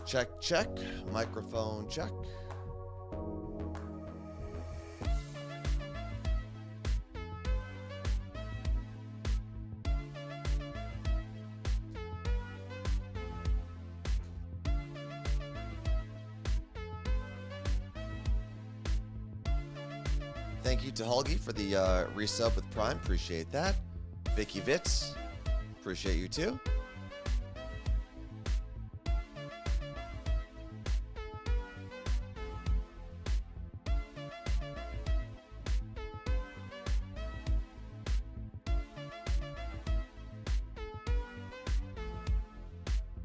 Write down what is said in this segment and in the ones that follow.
Check, check. Microphone check. Thank you to Holgi for the resub with Prime. Appreciate that. Vicky Vitz. Appreciate you too.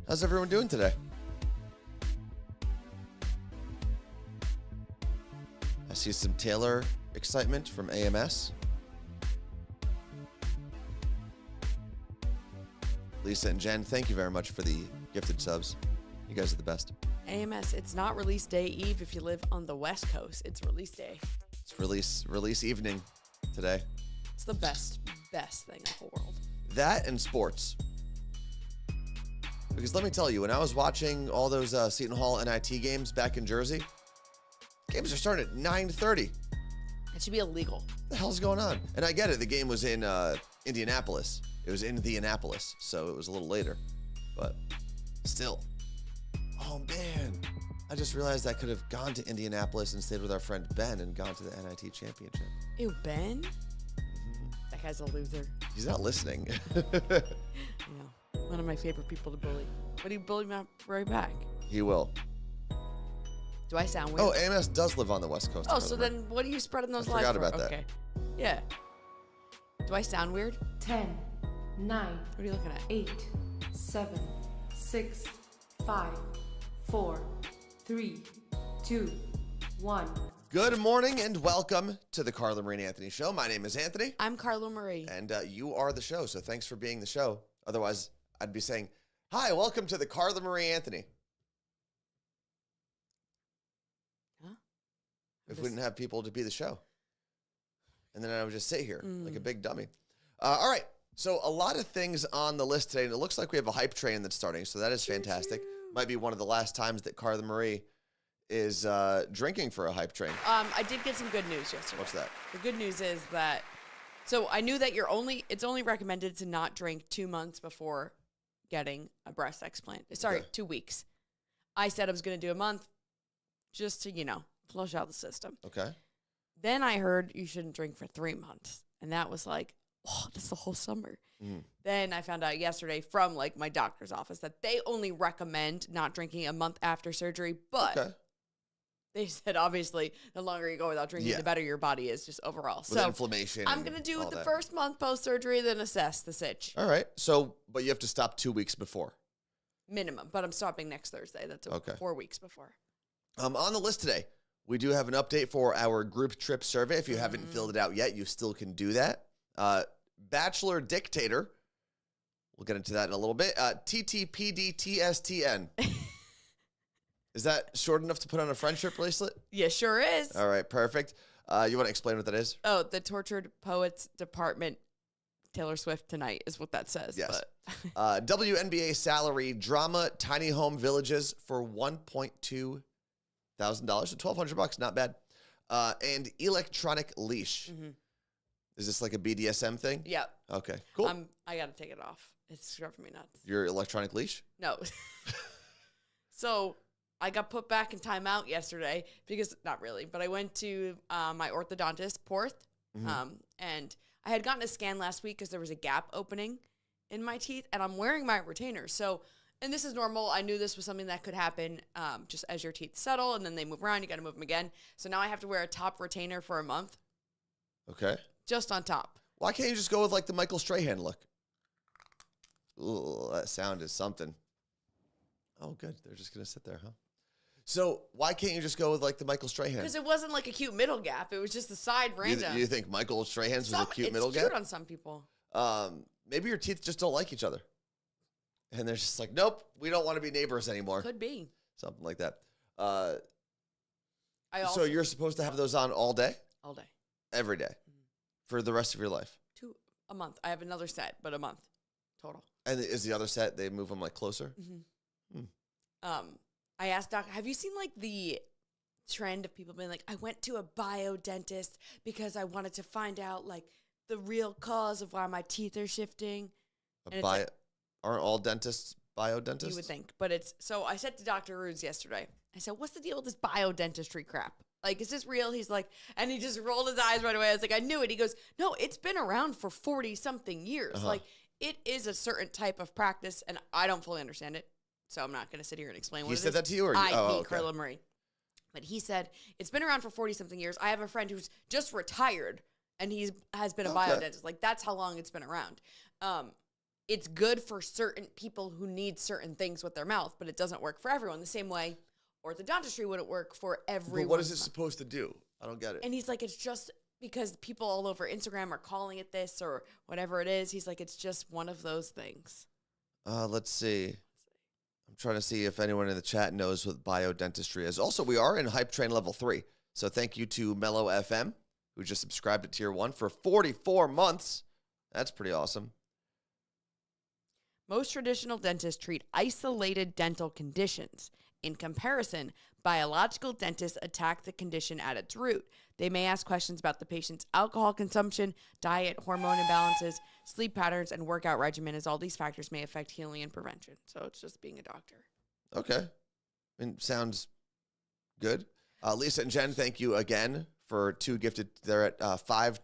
How's everyone doing today? I see some Taylor excitement from AMS. Lisa and Jen, thank you very much for the gifted subs. You guys are the best. AMS, it's not release day eve if you live on the West Coast. It's release day. It's release evening today. It's the best thing in the whole world. That and sports. Because let me tell you, when I was watching all those Seton Hall NIT games back in Jersey, games are starting at 9:30. It should be illegal. What the hell's going on? And I get it. The game was in Indianapolis. It was in Indianapolis, so it was a little later. But still. Oh, man. I just realized I could have gone to Indianapolis and stayed with our friend Ben and gone to the NIT championship. Ew, Ben? Mm-hmm. That guy's a loser. He's not listening. I know. One of my favorite people to bully. But he bullied me right back. He will. Do I sound weird? Oh, AMS does live on the West Coast. Oh, so then what are you spreading those I lies forgot for? about that. Okay. Yeah. Do I sound weird? 10, 9. What are you looking at? 8, 7, 6, 5, 4, 3, 2, 1. Good morning and welcome to the Carla Marie and Anthony Show. My name is Anthony. I'm Carla Marie. And you are the show, so thanks for being the show. Otherwise, I'd be saying, hi, welcome to the Carla Marie Anthony. Huh? If we didn't have people to be the show. And then I would just sit here like a big dummy. All right. So a lot of things on the list today, and it looks like we have a hype train that's starting, so that is fantastic. Might be one of the last times that Carla Marie is drinking for a hype train. I did get some good news yesterday. What's that? The good news is that, so I knew that it's only recommended to not drink 2 months before getting a breast explant. Sorry, Okay. 2 weeks. I said I was going to do a month just to, flush out the system. Okay. Then I heard you shouldn't drink for 3 months. And that was like, oh, that's the whole summer. Then I found out yesterday from my doctor's office that they only recommend not drinking a month after surgery. But Okay. they said, obviously, the longer you go without drinking, the better your body is just overall. With so inflammation. I'm going to do all the that. first month post-surgery, then assess the sitch. All right. So, but you have to stop 2 weeks before. Minimum. But I'm stopping next Thursday. That's Okay. 4 weeks before. On the list today, we do have an update for our group trip survey. If you haven't filled it out yet, you still can do that. Bachelor Dictator. We'll get into that in a little bit. TTPDTSTN. Is that short enough to put on a friendship bracelet? Yeah, sure is. All right, perfect. You want to explain what that is? Oh, the Tortured Poets Department, Taylor Swift tonight is what that says. Yes. But. WNBA salary, drama, tiny home villages for $1.2 thousand, so $1,200, not bad. And electronic leash. Is this like a BDSM thing? Yeah. Okay, cool. I got to take it off. It's driving me nuts. Your electronic leash? No. So I got put back in timeout yesterday because, not really, but I went to my orthodontist, Porth, and I had gotten a scan last week because there was a gap opening in my teeth, and I'm wearing my retainer. So, and this is normal. I knew this was something that could happen just as your teeth settle, and then they move around. You got to move them again. So now I have to wear a top retainer for a month. Okay. Just on top. Why can't you just go with like the Michael Strahan look? Ooh, that sound is something. Oh, good. They're just going to sit there, huh? So why can't you just go with like the Michael Strahan? Because it wasn't like a cute middle gap. It was just the side random. You think Michael Strahan's was a cute middle gap? It's cute on some people. Maybe your teeth just don't like each other. And they're just like, nope, we don't want to be neighbors anymore. Could be. Something like that. So so you're supposed to have those on all day? All day. Every day? For the rest of your life? A month. I have another set, but a month total. And is the other set, they move them like closer? I I asked Doc, have you seen like the trend of people being like, I went to a biodentist because I wanted to find out like the real cause of why my teeth are shifting. Aren't all dentists biodentists? You would think, but it's, so I said to Dr. Ruse yesterday, I said, what's the deal with this biodentistry crap? Like, is this real? He's like, and he just rolled his eyes right away. I was like, I knew it. He goes, no, it's been around for 40 something years. Like, it is a certain type of practice, and I don't fully understand it. So I'm not going to sit here and explain what it is. He said that to you? Or me, Carla Marie. But he said, it's been around for 40 something years. I have a friend who's just retired, and has been a biodentist. Like, that's how long it's been around. It's good for certain people who need certain things with their mouth, but it doesn't work for everyone. The same way orthodontistry wouldn't work for everyone. But what is it supposed to do? I don't get it. And he's like, it's just because people all over Instagram are calling it this or whatever it is. He's like, it's just one of those things. Let's see. I'm trying to see if anyone in the chat knows what biodentistry is. Also, we are in Hype Train Level 3. So thank you to Mellow FM, who just subscribed to Tier 1 for 44 months. That's pretty awesome. Most traditional dentists treat isolated dental conditions. In comparison, biological dentists attack the condition at its root. They may ask questions about the patient's alcohol consumption, diet, hormone imbalances, sleep patterns, and workout regimen, as all these factors may affect healing and prevention. So it's just being a doctor. Okay. I mean, sounds good. Lisa and Jen, thank you again for 2 gifted. They're at 5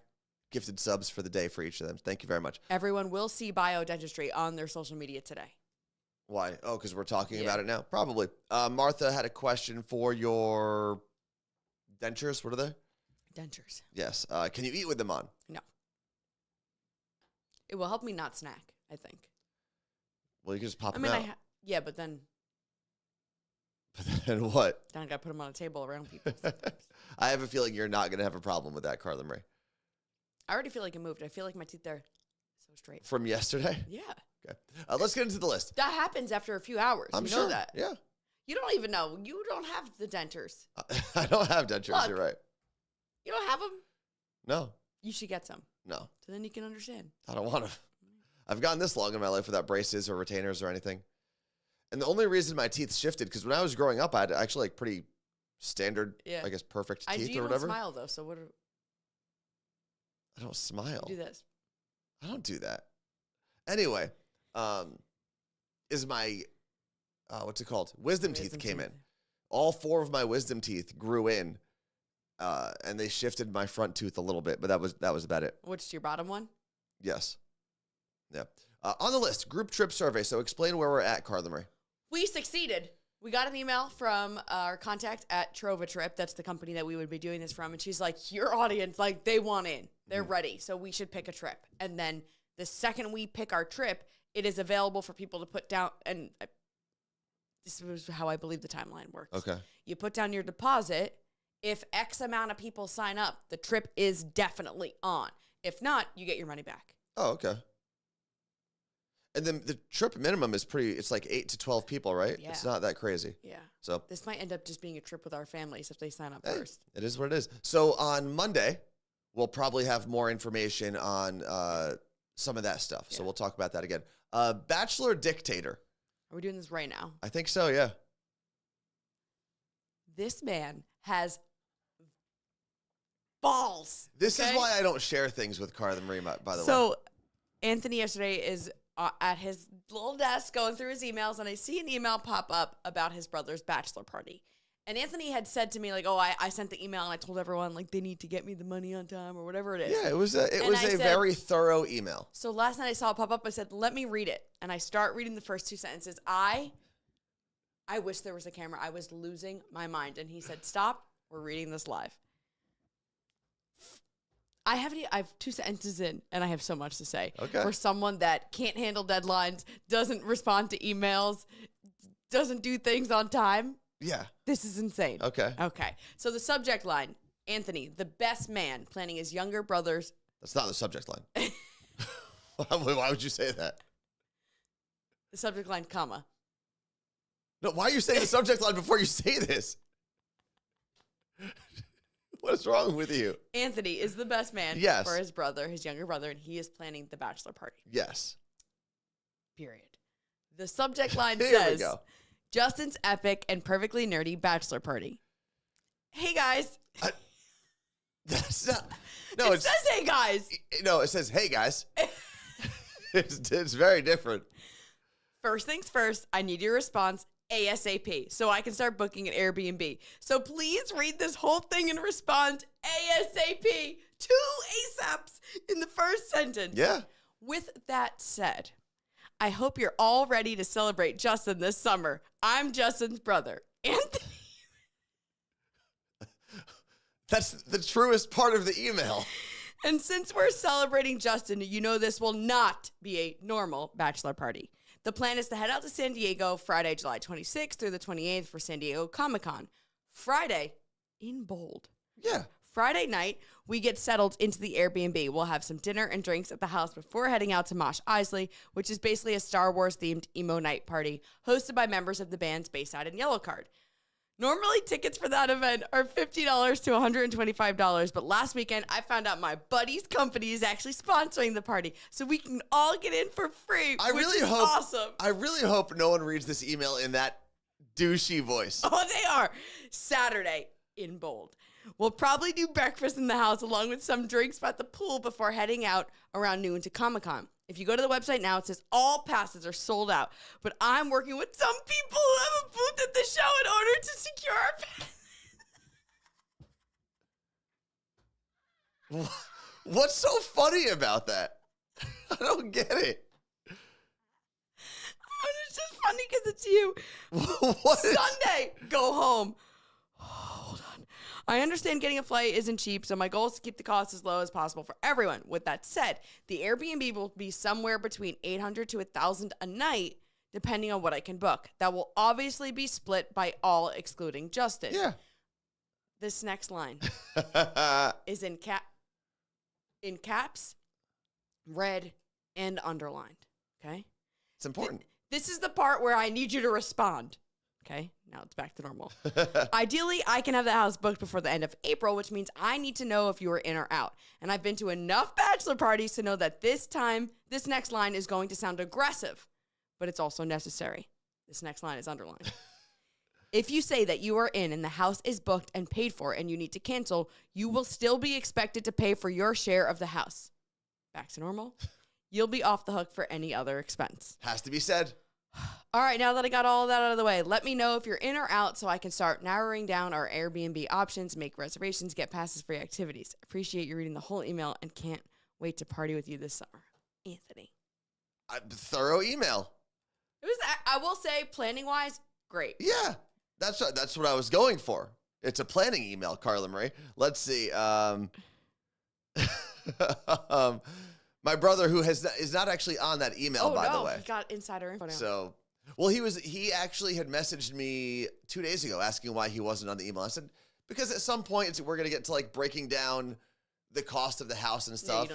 gifted subs for the day for each of them. Thank you very much. Everyone will see biodentistry on their social media today. Why? Oh, because we're talking about it now? Probably. Martha had a question for your dentures. What are they? Dentures. Yes. Can you eat with them on? No. It will help me not snack, I think. Well, you can just pop them out. Yeah, but then... But then what? Then I got to put them on a table around people. I have a feeling you're not going to have a problem with that, Carla Marie. I already feel like it moved. I feel like my teeth are so straight. From yesterday? Yeah. Okay. Let's get into the list. That happens after a few hours. I'm you sure. know that. Yeah. You don't even know. You don't have the dentures. I don't have dentures. Look, You're right. You don't have them? No. You should get some. No. So then you can understand. I don't want to. I've gone this long in my life without braces or retainers or anything. And the only reason my teeth shifted, because when I was growing up, I had actually like pretty standard, I guess, perfect teeth or whatever. You don't smile, though, so what? I don't smile. You do this. I don't do that. Anyway, is my, what's it called? Wisdom teeth came in. All 4 of my wisdom teeth grew in, and they shifted my front tooth a little bit, but that was about it. Which, your bottom one? Yes. Yeah. On the list, group trip survey. So explain where we're at, Carla Marie. We succeeded. We got an email from our contact at TrovaTrip. That's the company that we would be doing this from. And she's like, your audience, like, they want in. They're ready. So we should pick a trip. And then the second we pick our trip, it is available for people to put down. And this was how I believe the timeline works. Okay. You put down your deposit. If X amount of people sign up, the trip is definitely on. If not, you get your money back. Oh, okay. And then the trip minimum is it's like 8 to 12 people, right? Yeah. It's not that crazy. Yeah. So this might end up just being a trip with our families if they sign up first. It is what it is. So on Monday, we'll probably have more information on some of that stuff. Yeah. So we'll talk about that again. Bachelor Dictator. Are we doing this right now? I think so, yeah. This man has balls. This is why I don't share things with Carla Marie, by the way. So Anthony yesterday is at his little desk going through his emails, and I see an email pop up about his brother's bachelor party. And Anthony had said to me, like, oh, I sent the email, and I told everyone, like, they need to get me the money on time or whatever it is. Yeah, it was a very thorough email. So last night I saw it pop up. I said, let me read it. And I start reading the first 2 sentences. I wish there was a camera. I was losing my mind. And he said, stop. We're reading this live. I have 2 sentences in, and I have so much to say. Okay. For someone that can't handle deadlines, doesn't respond to emails, doesn't do things on time. Yeah. This is insane. Okay. Okay. So the subject line, Anthony, the best man, planning his younger brother's... That's not the subject line. Why would you say that? The subject line, comma. No, why are you saying the subject line before you say this? What's wrong with you? Anthony is the best man for his brother, his younger brother, and he is planning the bachelor party. Yes. Period. The subject line Here says, we go. Justin's epic and perfectly nerdy bachelor party. Hey, guys. That's not. No, it says, hey, guys. No, it says, hey, guys. It's very different. First things first, I need your response ASAP so I can start booking an Airbnb. So please read this whole thing and respond ASAP. 2 ASAPs in the first sentence. Yeah. With that said, I hope you're all ready to celebrate Justin this summer. I'm Justin's brother, Anthony. That's the truest part of the email. And since we're celebrating Justin, you know this will not be a normal bachelor party. The plan is to head out to San Diego Friday, July 26th through the 28th for San Diego Comic-Con. Friday, in bold. Yeah. Friday night, we get settled into the Airbnb. We'll have some dinner and drinks at the house before heading out to Mosh Isley, which is basically a Star Wars-themed emo night party hosted by members of the bands Bayside and Yellowcard. Normally, tickets for that event are $50 to $125, but last weekend, I found out my buddy's company is actually sponsoring the party, so we can all get in for free, which is awesome. I really hope no one reads this email in that douchey voice. Oh, they are. Saturday, in bold. We'll probably do breakfast in the house along with some drinks at the pool before heading out around noon to Comic-Con. If you go to the website now, it says all passes are sold out, but I'm working with some people who have a booth at the show in order to secure our passes. What's so funny about that? I don't get it. It's just funny because it's you. Sunday, go home. Hold on. I understand getting a flight isn't cheap, so my goal is to keep the cost as low as possible for everyone. With that said, the Airbnb will be somewhere between $800 to $1,000 a night, depending on what I can book. That will obviously be split by all, excluding Justin. Yeah. This next line is in caps, red, and underlined. Okay? It's important. This is the part where I need you to respond. Okay, now it's back to normal. Ideally, I can have the house booked before the end of April, which means I need to know if you are in or out. And I've been to enough bachelor parties to know that this next line is going to sound aggressive, but it's also necessary. This next line is underlined. If you say that you are in and the house is booked and paid for and you need to cancel, you will still be expected to pay for your share of the house. Back to normal. You'll be off the hook for any other expense. Has to be said. All right, now that I got all of that out of the way, let me know if you're in or out so I can start narrowing down our Airbnb options, make reservations, get passes for your activities. Appreciate you reading the whole email and can't wait to party with you this summer. Anthony. Thorough email. It was, I will say, planning-wise, great. Yeah, that's what I was going for. It's a planning email, Carla Marie. Let's see. My brother, who is not actually on that email, by the way. He got insider info now. So, well, he actually had messaged me 2 days ago asking why he wasn't on the email. I said, because at some point we're going to get to like breaking down the cost of the house and stuff.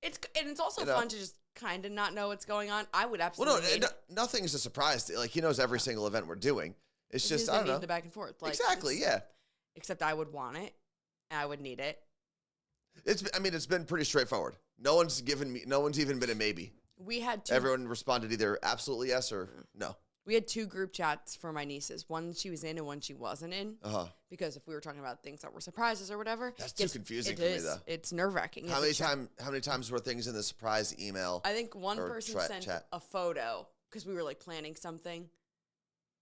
It's also fun to just kind of not know what's going on. I would absolutely. Well, nothing's a surprise. Like, he knows every single event we're doing. It's just, I don't know. The back and forth. Like, exactly, yeah. Except I would want it. I would need it. It's been pretty straightforward. No one's even been a maybe. We had two. Everyone responded either absolutely yes or no. We had 2 group chats for my nieces. One she was in and one she wasn't in. Because if we were talking about things that were surprises or whatever. That's too confusing for me, though. It's nerve-wracking. How many times were things in the surprise email? I think one person sent a photo because we were like planning something.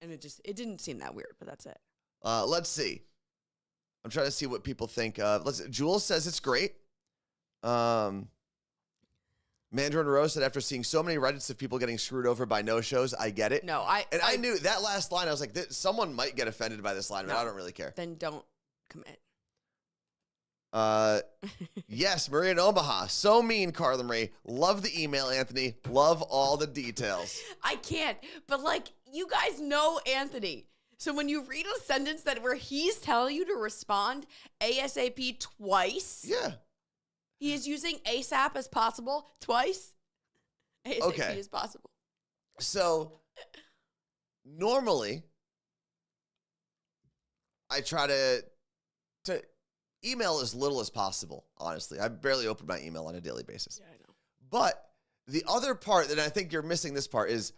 And it didn't seem that weird, but that's it. Let's see. I'm trying to see what people think. Jules says it's great. Mandarin Rose said, after seeing so many Reddits of people getting screwed over by no-shows, I get it. No, I knew that last line. I was like, someone might get offended by this line, but I don't really care. Then don't commit. Yes, Maria in Omaha. So mean, Carla Marie. Love the email, Anthony. Love all the details. I can't, but like, you guys know Anthony. So when you read a sentence where he's telling you to respond ASAP twice. Yeah. He is using ASAP as possible twice. ASAP as possible. So normally I try to email as little as possible, honestly. I barely open my email on a daily basis. Yeah, I know. But the other part that I think you're missing this part is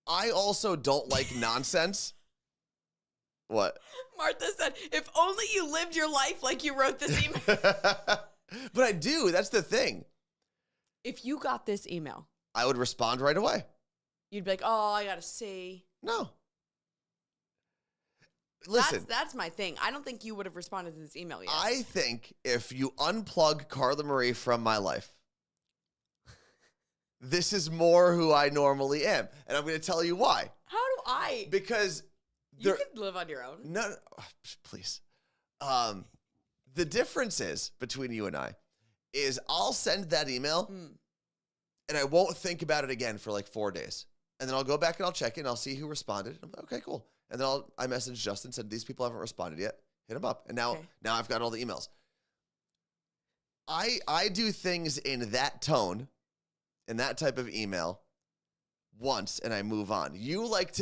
I also don't like nonsense. What? Martha said, if only you lived your life like you wrote this email. But I do. That's the thing. If you got this email, I would respond right away. you'd be like, oh, I got to see. No. Listen. That's my thing. I don't think you would have responded to this email yet. I think if you unplug Carla Marie from my life, this is more who I normally am. And I'm going to tell you why. How do I? Because You can live on your own. No, please. The difference is between you and I is I'll send that email and I won't think about it again for like 4 days. And then I'll go back and I'll check it and I'll see who responded. I'm like, okay, cool. And then I messaged Justin, said these people haven't responded yet. Hit them up. And now I've got all the emails. I do things in that tone, in that type of email once, and I move on. You like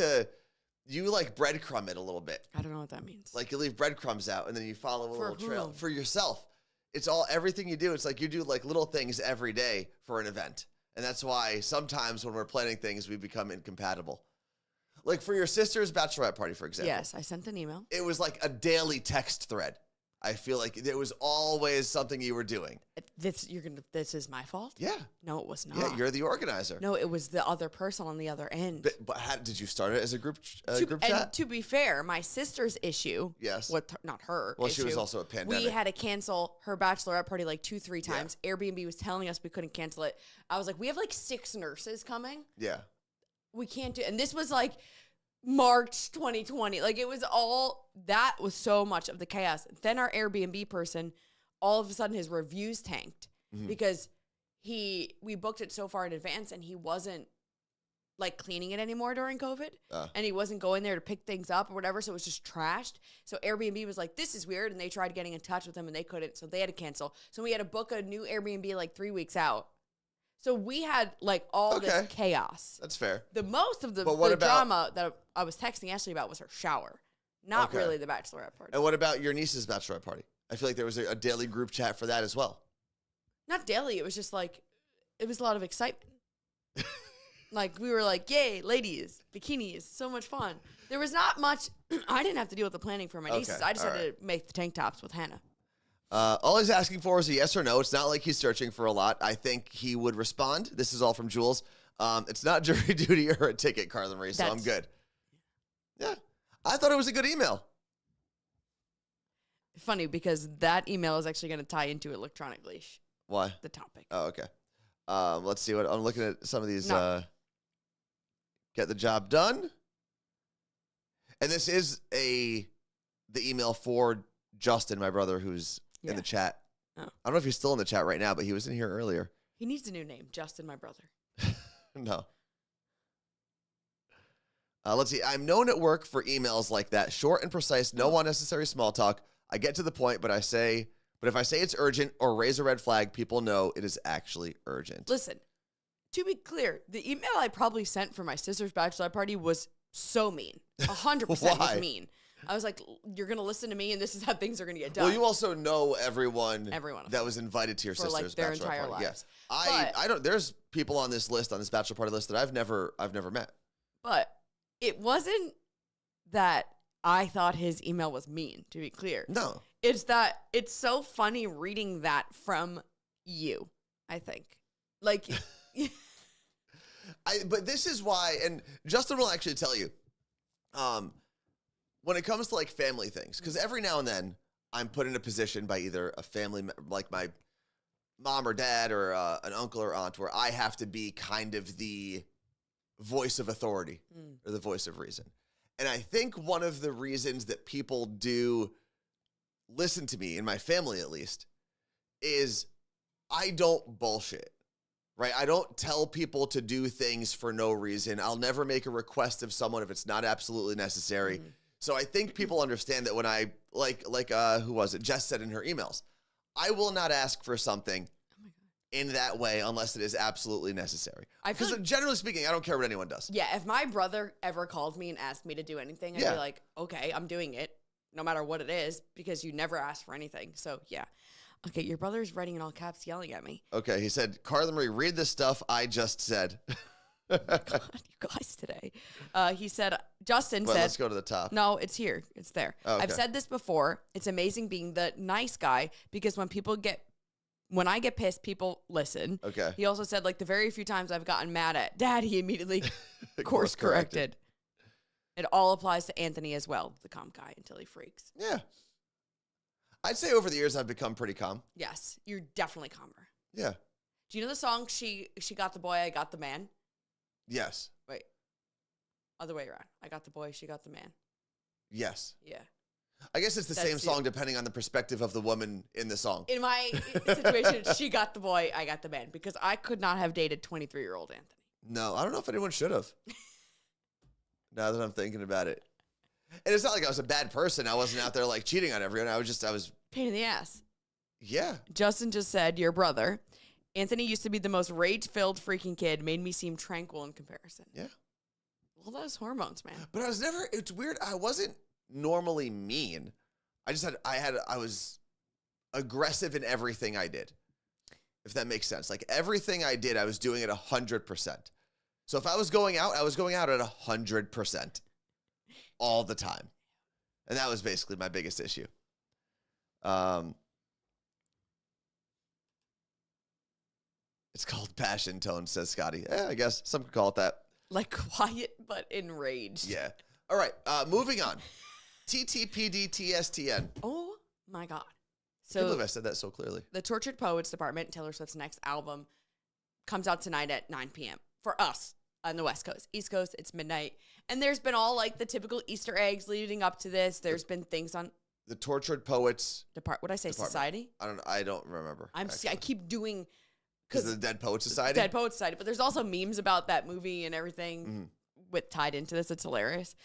breadcrumb it a little bit. I don't know what that means. Like you leave breadcrumbs out and then you follow a little trail whom? for yourself. It's everything you do. It's like you do like little things every day for an event. And that's why sometimes when we're planning things, we become incompatible. Like for your sister's bachelorette party, for example. Yes, I sent an email. It was like a daily text thread. I feel like there was always something you were doing. This is my fault? Yeah. No, it was not. Yeah, you're the organizer. No, it was the other person on the other end. But how did you start it as a group And chat? to be fair, my sister's issue, Yes. not her Well, issue, she was also a pandemic. we had to cancel her bachelorette party like 2-3 times. Yeah. Airbnb was telling us we couldn't cancel it. I was like, we have like 6 nurses coming. Yeah. We can't do, and this was like March 2020. Like it was that was so much of the chaos. Then our Airbnb person, all of a sudden his reviews tanked because we booked it so far in advance and he wasn't like cleaning it anymore during COVID. And he wasn't going there to pick things up or whatever. So it was just trashed. So Airbnb was like, this is weird. And they tried getting in touch with him and they couldn't. So they had to cancel. So we had to book a new Airbnb like 3 weeks out. So we had like all this chaos. That's fair. The most of the drama that I was texting Ashley about was her shower, not really the bachelorette party. And what about your niece's bachelorette party? I feel like there was a daily group chat for that as well. Not daily. It was just like, it was a lot of excitement. Like we were like, yay, ladies, bikinis, so much fun. There was not much. I didn't have to deal with the planning for my nieces. I just had to make the tank tops with Hannah. All he's asking for is a yes or no. It's not like he's searching for a lot. I think he would respond. This is all from Jules. It's not jury duty or a ticket, Carla Marie, so I'm good. Yeah. I thought it was a good email. Funny, because that email is actually going to tie into electronic leash. Why? The topic. Oh, okay. Let's see what I'm looking at. Some of these. Get the job done. And this is the email for Justin, my brother, who's in the chat. Oh. I don't know if he's still in the chat right now, but he was in here earlier. He needs a new name, Justin, my brother. No. Let's see. I'm known at work for emails like that. Short and precise, no unnecessary small talk. I get to the point, but if I say it's urgent or raise a red flag, people know it is actually urgent. Listen, to be clear, the email I probably sent for my sister's bachelor party was so mean. 100% was mean. I was like, you're going to listen to me and this is how things are going to get done. Well, you also know everyone that was invited to your sister's like their bachelor entire party. lives. Yeah. I don't, there's people on this list, on this bachelor party list that I've never met. But it wasn't that I thought his email was mean, to be clear. No. It's that it's so funny reading that from you, I think. Like, but this is why, and Justin will actually tell you, when it comes to like family things, because every now and then I'm put in a position by either a family, like my mom or dad or an uncle or aunt, where I have to be kind of the voice of authority or the voice of reason. And I think one of the reasons that people do listen to me, in my family at least, is I don't bullshit, right? I don't tell people to do things for no reason. I'll never make a request of someone if it's not absolutely necessary. So I think people understand that when I, who was it? Jess said in her emails, I will not ask for something in that way unless it is absolutely necessary. Because generally speaking, I don't care what anyone does. Yeah, if my brother ever called me and asked me to do anything, I'd be like, okay, I'm doing it, no matter what it is, because you never asked for anything. So, yeah. Okay, your brother's writing in all caps, yelling at me. Okay, he said, Carla Marie, read the stuff I just said. God, you guys today. He said, Justin Well, said, let's go to the top. no, it's here. It's there. Oh, okay. I've said this before. It's amazing being the nice guy because when I get pissed, people listen. Okay. He also said, like, the very few times I've gotten mad at Dad, he immediately course corrected. It all applies to Anthony as well, the calm guy, until he freaks. Yeah. I'd say over the years I've become pretty calm. Yes, you're definitely calmer. Yeah. Do you know the song, She Got the Boy, I Got the Man? Yes. Wait. Other way around. I got the boy, she got the man. Yes. Yeah. I guess it's the That's same song depending on the perspective of the woman in the song. In my situation, she got the boy, I got the man. Because I could not have dated 23-year-old Anthony. No, I don't know if anyone should have. Now that I'm thinking about it. And it's not like I was a bad person. I wasn't out there like cheating on everyone. I was. Pain in the ass. Yeah. Justin just said, your brother. Anthony used to be the most rage-filled freaking kid. Made me seem tranquil in comparison. Yeah. Well, those hormones, man. But it's weird. I wasn't normally mean. I was aggressive in everything I did. If that makes sense. Like everything I did, I was doing it 100%. So if I was going out at 100% all the time. And that was basically my biggest issue. It's called passion tone, says Scotty. Yeah, I guess some could call it that. Like quiet but enraged. Yeah. All right. Moving on. TTPDTSTN. Oh my God. I can't believe I said that so clearly. The Tortured Poets Department, Taylor Swift's next album, comes out tonight at 9 p.m. for us on the West Coast. East Coast, it's midnight. And there's been all like the typical Easter eggs leading up to this. There's been things on The Tortured Poets. What I say, Department. Society? I don't remember. I keep doing Because of the Dead Poets Society? Dead Poets Society. But there's also memes about that movie and everything with tied into this. It's hilarious.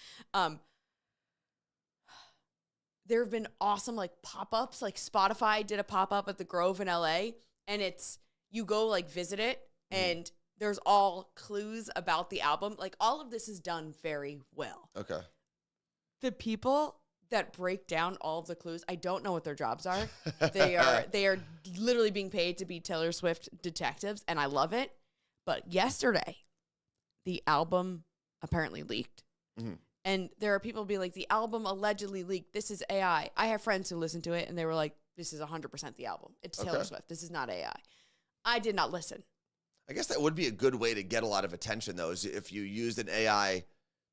There have been awesome like pop-ups. Like Spotify did a pop-up at the Grove in LA, and it's you go like visit it, and there's all clues about the album. Like all of this is done very well. Okay. The people that break down all of the clues, I don't know what their jobs are. They are literally being paid to be Taylor Swift detectives, and I love it. But yesterday, the album apparently leaked. Mm-hmm. And there are people being like, the album allegedly leaked. This is AI. I have friends who listen to it, and they were like, this is 100% the album. It's Taylor Swift. This is not AI. I did not listen. I guess that would be a good way to get a lot of attention, though, is if you used an AI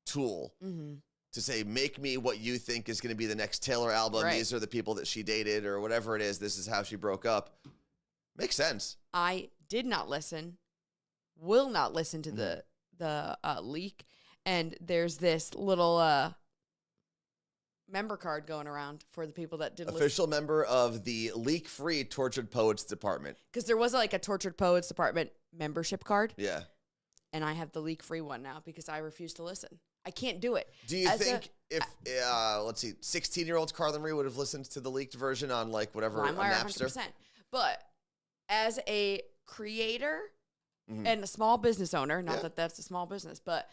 tool to say, make me what you think is going to be the next Taylor album. Right. These are the people that she dated or whatever it is. This is how she broke up. Makes sense. I did not listen, will not listen to the leak. And there's this little member card going around for the people that didn't listen. Official member of the leak-free Tortured Poets Department. Because there was like a Tortured Poets Department membership card. Yeah. And I have the leak-free one now because I refuse to listen. I can't do it. Do you think if, let's see, 16-year-old Carla Marie would have listened to the leaked version on like whatever, on Napster? 100%. But as a creator and a small business owner, not that that's a small business, but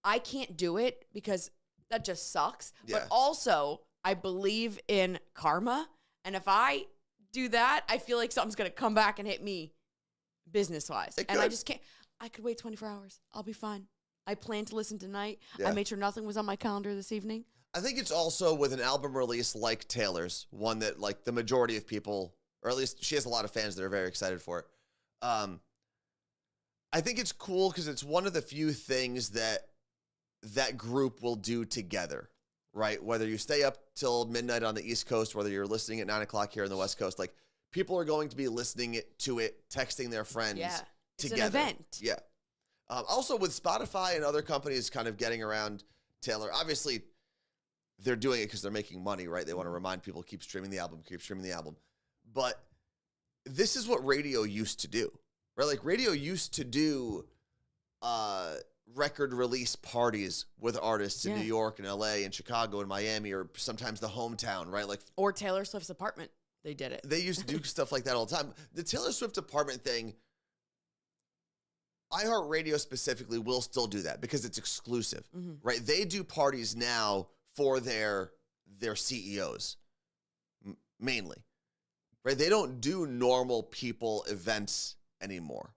I can't do it because that just sucks. Yeah. But also, I believe in karma. And if I do that, I feel like something's going to come back and hit me business-wise. And I just can't. I could wait 24 hours. I'll be fine. I plan to listen tonight. Yeah. I made sure nothing was on my calendar this evening. I think it's also with an album release like Taylor's, one that like the majority of people, or at least she has a lot of fans that are very excited for it. I think it's cool because it's one of the few things that group will do together, right? Whether you stay up till midnight on the East Coast, whether you're listening at 9 o'clock here on the West Coast, like people are going to be listening to it, texting their friends Yeah. It's together. an event. Yeah. Also with Spotify and other companies kind of getting around Taylor, obviously they're doing it because they're making money, right? They want to remind people, keep streaming the album. But this is what radio used to do, right? Like radio used to do record release parties with artists in New York and LA and Chicago and Miami, or sometimes the hometown, right? Like, or Taylor Swift's apartment. They did it. They used to do stuff like that all the time. The Taylor Swift apartment thing, iHeartRadio specifically will still do that because it's exclusive, right? They do parties now for their CEOs, mainly, right? They don't do normal people events anymore.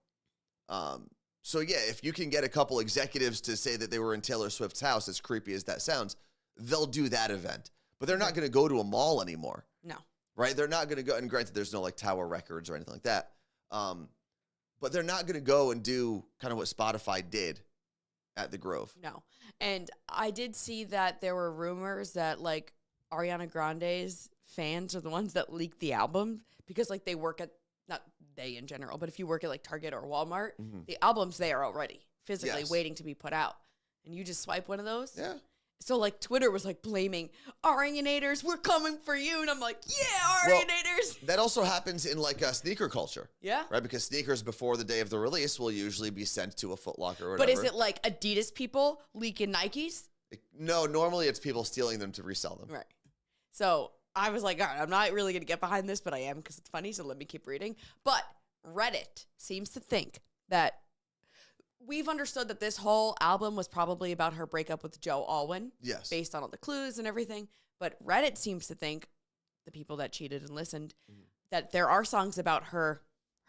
So yeah, if you can get a couple executives to say that they were in Taylor Swift's house, as creepy as that sounds, they'll do that event. But they're not going to go to a mall anymore. No. Right? They're not going to go, and granted, there's no like Tower Records or anything like that. But they're not going to go and do kind of what Spotify did at the Grove. No. And I did see that there were rumors that like Ariana Grande's fans are the ones that leaked the album because like they work at, not they in general, but if you work at like Target or Walmart, the album's there already, physically waiting to be put out. And you just swipe one of those. Yeah. So like Twitter was like blaming Arianators, we're coming for you. And I'm like, yeah, Arianators. That also happens in like sneaker culture. Yeah. Right? Because sneakers before the day of the release will usually be sent to a Foot Locker or whatever. But is it like Adidas people leaking Nikes? No, normally it's people stealing them to resell them. Right. So I was like, all right, I'm not really going to get behind this, but I am because it's funny. So let me keep reading. But Reddit seems to think that we've understood that this whole album was probably about her breakup with Joe Alwyn. Yes. Based on all the clues and everything. But Reddit seems to think, the people that cheated and listened, that there are songs about her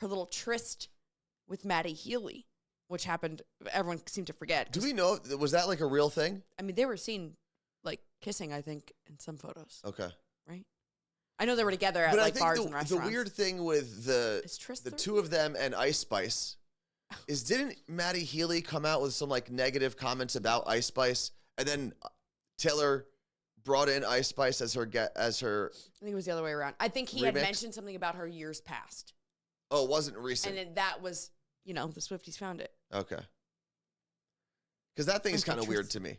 little tryst with Maddie Healy, which happened, everyone seemed to forget. Do we know, was that like a real thing? I mean, they were seen like kissing, I think, in some photos. Okay. Right? I know they were together at like bars and restaurants. The weird thing with the the two of them and Ice Spice is didn't Maddie Healy come out with some like negative comments about Ice Spice, and then Taylor brought in Ice Spice as her I think it was the other way around. I think he had remix? mentioned something about her years past. Oh, it wasn't recent. And then that was, the Swifties found it. Okay. Because that thing is Okay, kind of weird Tryst. to me.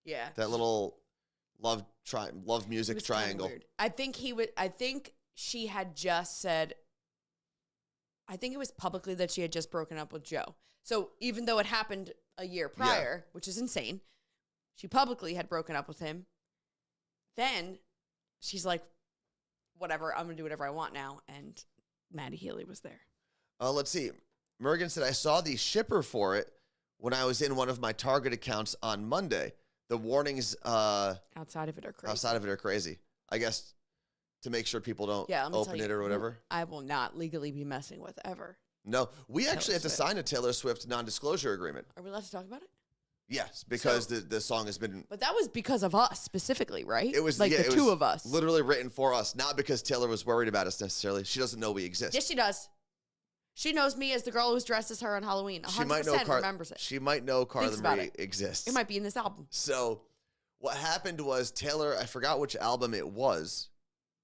Yeah. That little love music It was kinda triangle. weird. I think she had just said, I think it was publicly that she had just broken up with Joe. So even though it happened a year prior, which is insane, she publicly had broken up with him. Then she's like, whatever, I'm going to do whatever I want now. And Maddie Healy was there. Let's see. Mergen said, I saw the shipper for it when I was in one of my Target accounts on Monday. The warnings Outside of it are crazy. I guess to make sure people don't let me open tell you, it or whatever. I will not legally be messing with ever. No, we actually Taylor have to Swift. sign a Taylor Swift non-disclosure agreement. Are we allowed to talk about it? Yes, because the song has been... But that was because of us specifically, right? It was like yeah, the it two was of us. literally written for us, not because Taylor was worried about us necessarily. She doesn't know we exist. Yes, she does. She knows me as the girl who's dressed as her on Halloween. 100% remembers it. She might know Carla Thinks about Marie it. exists. It might be in this album. So what happened was Taylor, I forgot which album it was.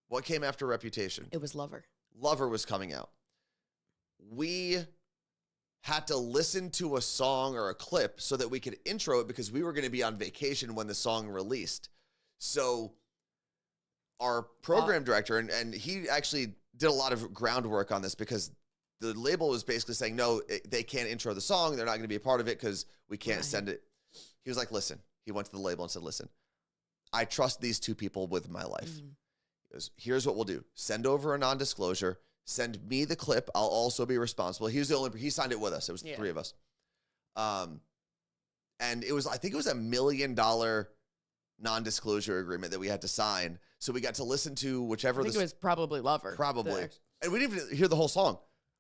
What came after Reputation? It was Lover. Lover was coming out. We had to listen to a song or a clip so that we could intro it because we were going to be on vacation when the song released. So our program director, and he actually did a lot of groundwork on this because the label was basically saying, no, they can't intro the song. They're not going to be a part of it because we can't send it. He was like, listen. He went to the label and said, listen, I trust these two people with my life. He goes, here's what we'll do. Send over a non-disclosure. Send me the clip. I'll also be responsible. He signed it with us. It was the three of us. And it was, I think it was $1 million non-disclosure agreement that we had to sign. So we got to listen to whichever. I think it was probably Lover. Probably. And we didn't even hear the whole song.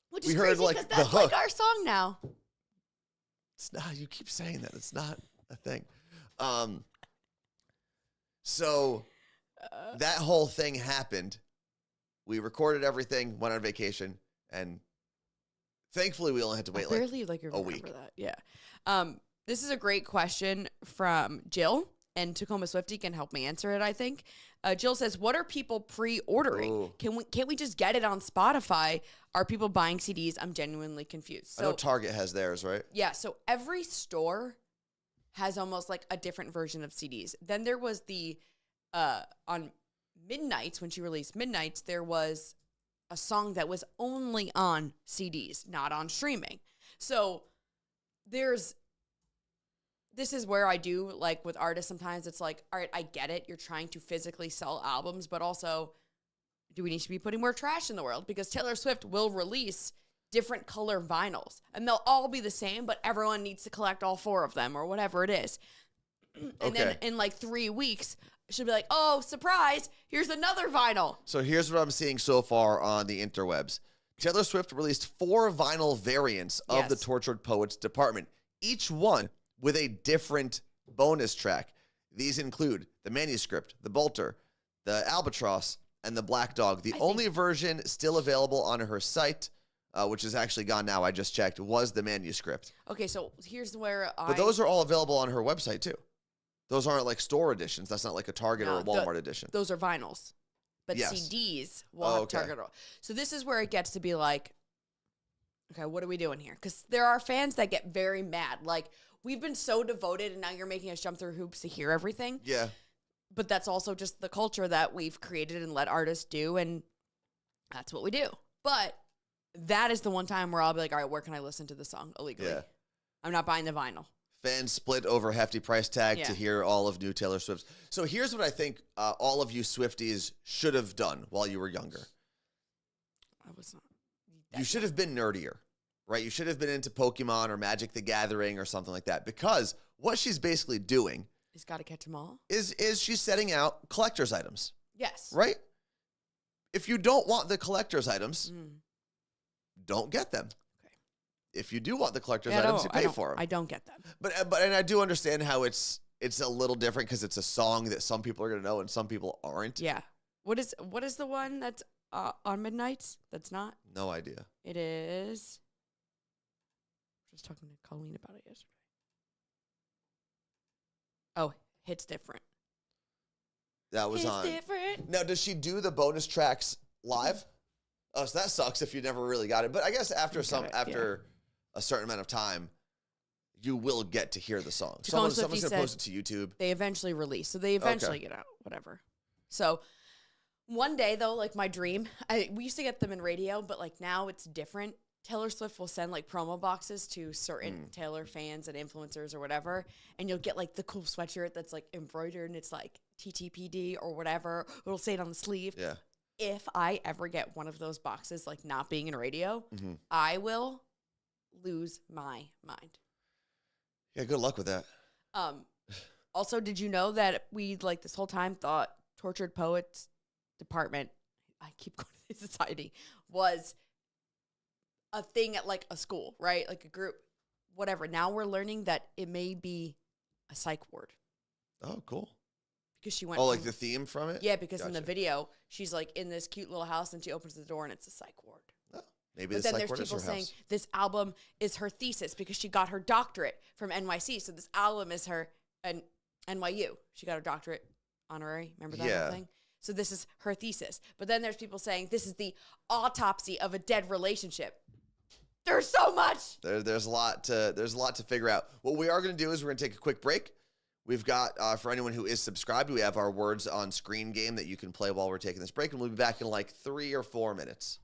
Which we is heard crazy like because the that's hook. like our song now. It's not, you keep saying that. It's not a thing. So that whole thing happened. We recorded everything, went on vacation, and thankfully we only had to wait like a week. That. Yeah. This is a great question from Jill, and Tacoma Swiftie can help me answer it, I think. Jill says, what are people pre-ordering? Ooh. Can't we just get it on Spotify? Are people buying CDs? I'm genuinely confused. So, I know Target has theirs, right? Yeah, so every store has almost like a different version of CDs. Then there was the, on Midnights, when she released Midnights, there was a song that was only on CDs, not on streaming. So this is where I do, like with artists, sometimes it's like, all right, I get it. You're trying to physically sell albums, but also, do we need to be putting more trash in the world? Because Taylor Swift will release different color vinyls, and they'll all be the same, but everyone needs to collect all 4 of them or whatever it is. And then in like 3 weeks, she'll be like, oh, surprise, here's another vinyl. So here's what I'm seeing so far on the interwebs. Taylor Swift released 4 vinyl variants of the Yes. Tortured Poets department, each one with a different bonus track. These include the Manuscript, the Bolter, the Albatross, and the Black Dog. The only version still available on her site, which is actually gone now, I just checked, was the Manuscript. Okay, so here's where But those are all available on her website, too. Those aren't like store editions. That's not like a Target or a Walmart edition. Those are vinyls. But Yes. CDs will have okay. Target. So this is where it gets to be like, okay, what are we doing here? Because there are fans that get very mad. Like, we've been so devoted, and now you're making us jump through hoops to hear everything. Yeah. But that's also just the culture that we've created and let artists do, and that's what we do. But that is the one time where I'll be like, all right, where can I listen to the song illegally? Yeah. I'm not buying the vinyl. Fans split over hefty price tag Yeah. to hear all of new Taylor Swift's. So here's what I think all of you Swifties should have done while you were younger. I was not. You should have been nerdier, right? You should have been into Pokemon or Magic the Gathering or something like that, because what she's basically doing He's got to catch them all. is she's setting out collector's items, Yes. right? If you don't want the collector's items, Mm. don't get them. Okay. If you do want the collector's Yeah, items, no, you I pay don't- for them. I don't get them. But and I do understand how it's a little different because it's a song that some people are going to know and some people aren't. Yeah. What is the one that's on Midnights? That's not. No idea. It is. I was talking to Colleen about it yesterday. Oh, Hits Different. That was Hits on. Different. Now, does she do the bonus tracks live? Oh, so that sucks if you never really got it. But I guess after a certain amount of time, you will get to hear the song. Jacob Someone's Swiftie going to post it to YouTube. They eventually release. So they eventually get out, whatever. So one day, though, like my dream, we used to get them in radio, but like now it's different. Taylor Swift will send like promo boxes to certain Taylor fans and influencers or whatever, and you'll get like the cool sweatshirt that's like embroidered and it's like TTPD or whatever. It'll say it on the sleeve. Yeah. If I ever get one of those boxes, like not being in radio, I will lose my mind. Yeah, good luck with that. Also, did you know that we like this whole time thought Tortured Poets Department, I keep going to the society, was a thing at like a school, right? Like a group, whatever. Now we're learning that it may be a psych ward Oh, cool. because she went. Oh, like from- the theme from it? yeah, because in the Gotcha. video she's like in this cute little house and she opens the door and it's a psych ward. Oh, maybe But the then psych there's ward is her people saying house. this album is her thesis because she got her doctorate from NYC. So this album is her and NYU. She got her doctorate honorary. Remember that Yeah. whole thing? So this is her thesis. But then there's people saying this is the autopsy of a dead relationship. There's so much. There's a lot to figure out. What we are going to do is we're going to take a quick break. We've got, for anyone who is subscribed, we have our words on screen game that you can play while we're taking this break, and we'll be back in like 3 or 4 minutes.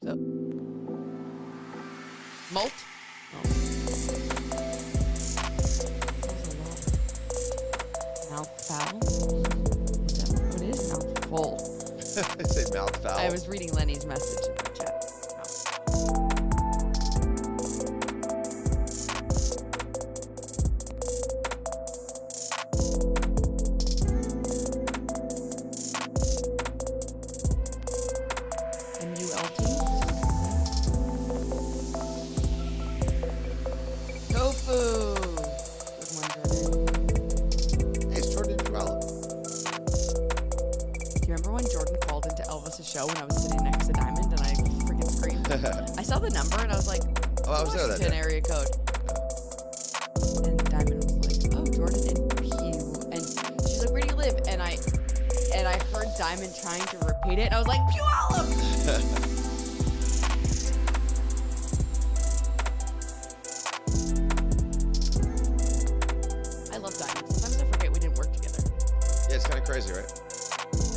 So, molt. Oh. Mouth foul. Is that what it is? Mouth full. I say mouth foul. I was reading Lenny's message in the chat. M-U-L-T. Tofu. Good one, Jordan. Hey, it's Jordan Corral. Do you remember when Jordan called into Elvis's show when I was sitting next to Diamond and I freaking screamed? I saw the number and I was like, Oh, I was there that Washington day. area code. And Diamond was like, oh, Jordan and she's like, where do you live? And I heard Diamond trying to repeat it and I was like, Puyallup! I love Diamond. Sometimes I forget we didn't work together. Yeah, it's kind of crazy, right?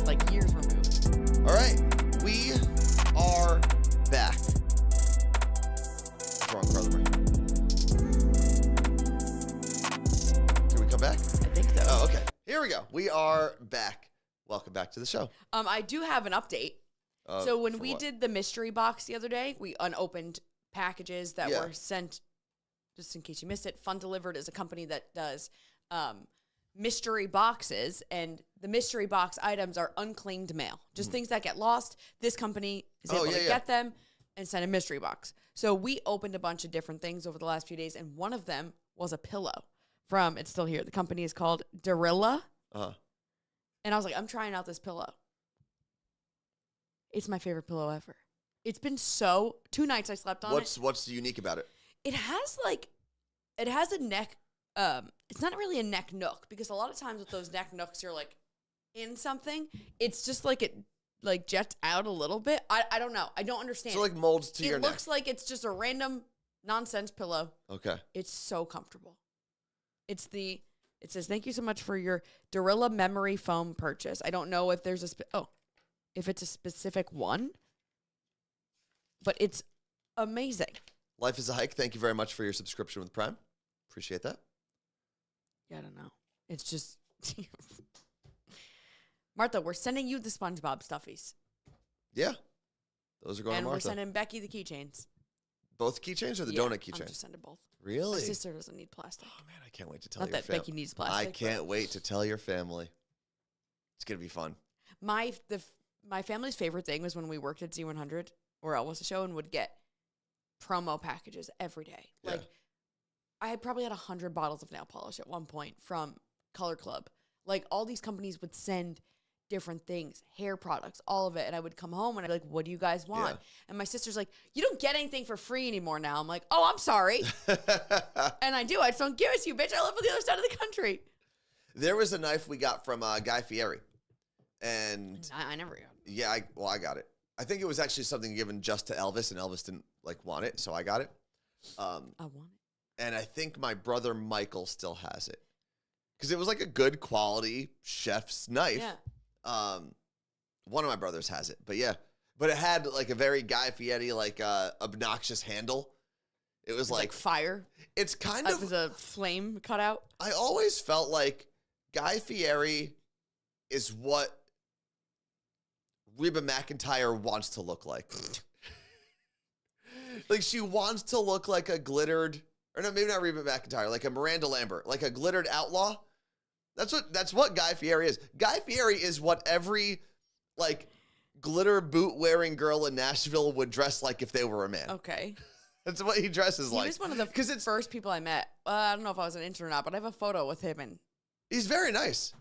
Like years removed. All right, we are back. What's wrong, Carla Marie? Did we come back? I think so. Oh, okay. Here we go. We are back. Welcome back to the show. I do have an update. So when we did the mystery box the other day, we unopened packages that were sent, just in case you missed it. Fun Delivered is a company that does mystery boxes, and the mystery box items are unclaimed mail, just things that get lost. This company is able to get them and send a mystery box. So we opened a bunch of different things over the last few days, and one of them was a pillow from, it's still here, the company is called Dorilla. And I was like, I'm trying out this pillow. It's my favorite pillow ever. It's been 2 nights I slept on it. What's unique about it? It has a neck, it's not really a neck nook, because a lot of times with those neck nooks, you're like in something. It's just like it like jets out a little bit. I don't know. I don't understand. So like molds to your It neck. looks like it's just a random nonsense pillow. Okay. It's so comfortable. It says, thank you so much for your Dorilla memory foam purchase. I don't know if there's if it's a specific one, but it's amazing. Life is a hike. Thank you very much for your subscription with Prime. Appreciate that. Yeah, I don't know. It's just, Martha, we're sending you the SpongeBob stuffies. Yeah. Those are going And to we're Martha. sending Becky the keychains. Both keychains or the Yeah, donut I'm keychain? just sending both. Really? My sister doesn't need plastic. Oh, man, I can't wait to tell Not your that family. Becky needs plastic. I but can't wait to tell your family. It's going to be fun. My family's favorite thing was when we worked at Z100 or Elvis the show and would get promo packages every day. Yeah. Like, I had probably had 100 bottles of nail polish at one point from Color Club. Like, all these companies would send different things, hair products, all of it. And I would come home and I'd be like, what do you guys want? Yeah. And my sister's like, you don't get anything for free anymore now. I'm like, oh, I'm sorry. And I do. I just don't give it to you, bitch. I live on the other side of the country. There was a knife we got from Guy Fieri. And I never got it. yeah, I got it. I think it was actually something given just to Elvis, and Elvis didn't want it, so I got it. I want it. And I think my brother Michael still has it because it was like a good quality chef's knife. Yeah. One of my brothers has it, but it had like a very Guy Fieri obnoxious handle. It was Like fire. it's kind It of. was a flame cut out. I always felt like Guy Fieri is what Reba McEntire wants to look like. Like she wants to look like a glittered, or no, maybe not Reba McEntire, like a Miranda Lambert, like a glittered outlaw. That's what Guy Fieri is. Guy Fieri is what every like glitter boot wearing girl in Nashville would dress like if they were a man. Okay. That's what he dresses He like. was one of the first people I met. I don't know if I was an intern or not, but I have a photo with him. And He's very nice.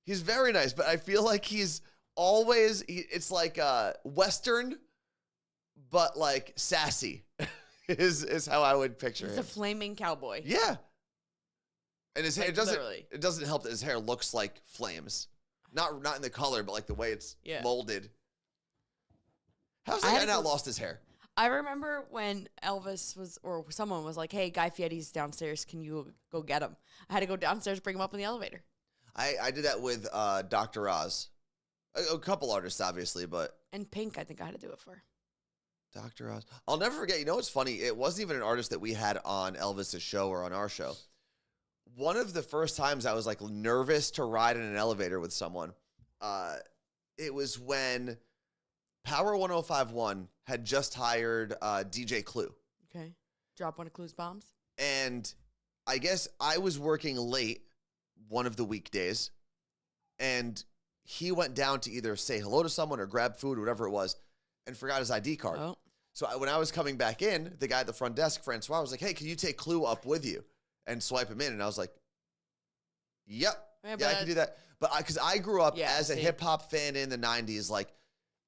He's very nice, but I feel like he's always, it's like Western, but like sassy is how I would picture he's him. a flaming cowboy. Yeah. And his hair literally. it doesn't help that his hair looks like flames. Not in the color, but like the way it's molded. How's that guy not lost his hair? I remember when Elvis was, or someone was like, hey, Guy Fieri's downstairs. Can you go get him? I had to go downstairs, bring him up in the elevator. I did that with Dr. Oz. A couple artists, obviously, but And Pink, I think I had to do it for. Dr. Oz. I'll never forget. You know what's funny? It wasn't even an artist that we had on Elvis's show or on our show. One of the first times I was like nervous to ride in an elevator with someone, it was when Power 1051 had just hired DJ Clue. Okay. Drop one of Clue's bombs. And I guess I was working late one of the weekdays, and he went down to either say hello to someone or grab food or whatever it was, and forgot his ID card. Oh. So when I was coming back in, the guy at the front desk, Francois, was like, hey, can you take Clue up with you and swipe him in? And I was like, yep. Yeah, I can do that. But because I grew up as a hip hop fan in the 90s, like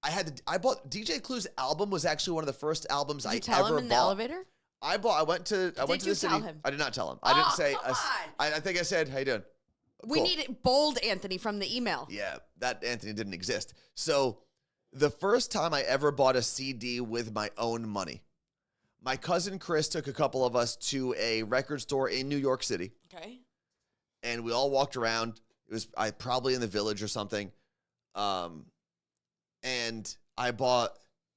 I bought DJ Clue's album was actually one of the first albums I ever bought. Did you tell him in the elevator? I went to the city. Him? I did not tell him. I didn't say. Come on. I think I said, how you doing? We need it bold Anthony from the email. Yeah, that Anthony didn't exist. So the first time I ever bought a CD with my own money, my cousin Chris took a couple of us to a record store in New York City. Okay. And we all walked around. It was probably in the Village or something. And I bought,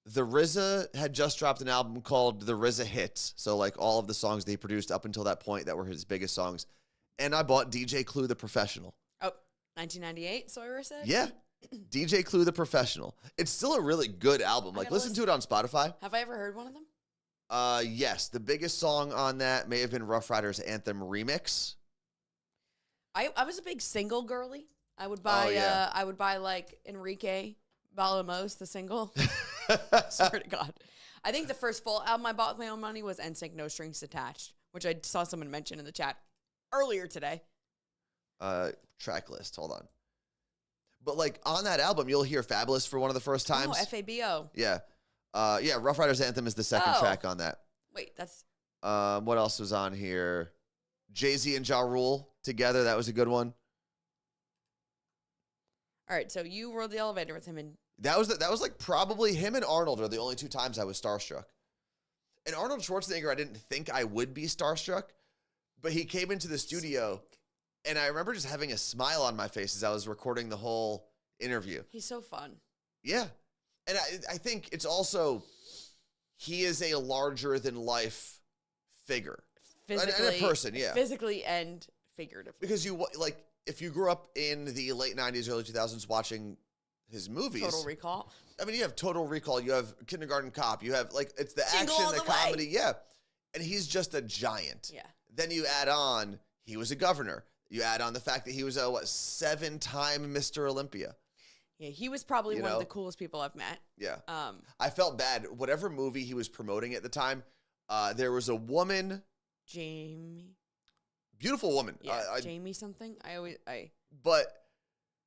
the RZA had just dropped an album called The RZA Hits. So like all of the songs they produced up until that point that were his biggest songs. And I bought DJ Clue The Professional. Oh, 1998, Sawyer said? Yeah. DJ Clue The Professional. It's still a really good album. Like, listen to it on Spotify. Have I ever heard one of them? Yes. The biggest song on that may have been Rough Riders Anthem Remix. I was a big single girly. I would buy like Enrique Balamos, the single. Swear to God. I think the first full album I bought with my own money was NSYNC No Strings Attached, which I saw someone mention in the chat earlier today. Track list. Hold on. But like on that album, you'll hear Fabulous for one of the first times. Oh, FABO. Yeah. Yeah, Rough Riders Anthem is the second track on that. Wait, that's... What else was on here? Jay-Z and Ja Rule together. That was a good one. All right, so you rode the elevator with him and... That was like probably him and Arnold are the only two times I was starstruck. And Arnold Schwarzenegger, I didn't think I would be starstruck, but he came into the studio, and I remember just having a smile on my face as I was recording the whole interview. He's so fun. Yeah. And I think it's also, he is a larger-than-life figure. Physically. And a person, yeah. Physically and figuratively. Because if you grew up in the late 90s, early 2000s watching his movies. Total Recall. I mean, you have Total Recall, you have Kindergarten Cop, you have, like, it's the Jingle action, All the the comedy, Way. yeah. And he's just a giant. Yeah. Then you add on, he was a governor. You add on the fact that he was a, 7-time Mr. Olympia. Yeah, he was probably one of the coolest people I've met. Yeah. I felt bad. Whatever movie he was promoting at the time, there was a woman. Jamie. Beautiful woman. Yeah, Jamie something. But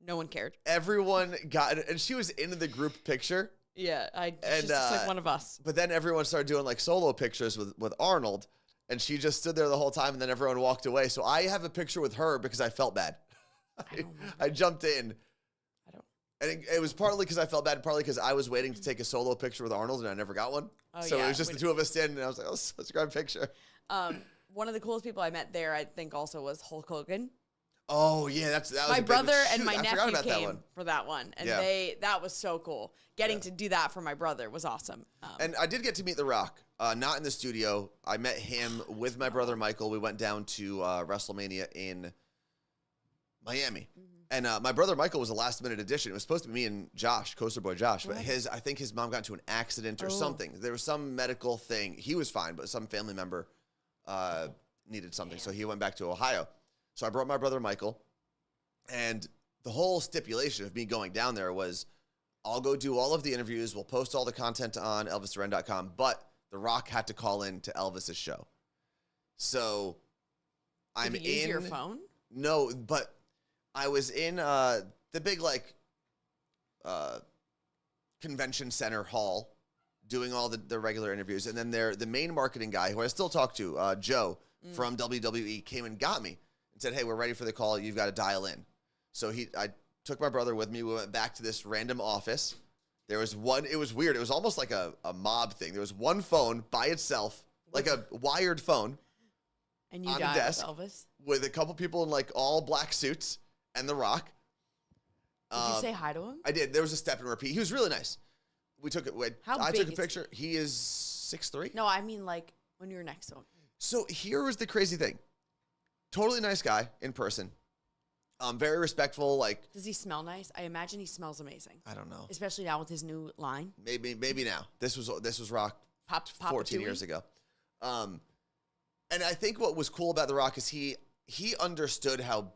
no one cared. Everyone got it, and she was in the group picture. Yeah, she's just like one of us. But then everyone started doing like solo pictures with Arnold, and she just stood there the whole time, and then everyone walked away. So I have a picture with her because I felt bad. I jumped in. And it was partly because I felt bad, partly because I was waiting to take a solo picture with Arnold, and I never got one. So it was just the two of us standing, and I was like, let's grab a picture. One of the coolest people I met there, I think, also was Hulk Hogan. Oh, yeah, that was my brother and my nephew came for that one, and that was so cool. Getting to do that for my brother was awesome. And I did get to meet The Rock, not in the studio. I met him with my brother Michael. We went down to WrestleMania in Miami. And my brother Michael was a last-minute addition. It was supposed to be me and Josh, Coaster Boy Josh, but I think his mom got into an accident or something. There was some medical thing. He was fine, but some family member needed something, so he went back to Ohio. So I brought my brother Michael, and the whole stipulation of me going down there was, I'll go do all of the interviews, we'll post all the content on ElvisDuran.com, but The Rock had to call in to Elvis's show. So I'm Did you use your phone? No, but I was in the big, convention center hall doing all the regular interviews. And then the main marketing guy, who I still talk to, Joe from WWE, came and got me and said, hey, we're ready for the call. You've got to dial in. So I took my brother with me. We went back to this random office. There was one. It was weird. It was almost like a mob thing. There was one phone by itself, like a wired phone. And you on dialed the desk Elvis? With a couple people in like all black suits and The Rock. Did you say hi to him? I did. There was a step and repeat. He was really nice. We took it. How I big took a is picture. He is 6'3". No, I mean like when you're next to him. So here was the crazy thing. Totally nice guy in person. Very respectful. Like, does he smell nice? I imagine he smells amazing. I don't know. Especially now with his new line. Maybe now. This was Rock Papa 14 Chewy? years ago. And I think what was cool about The Rock is he understood how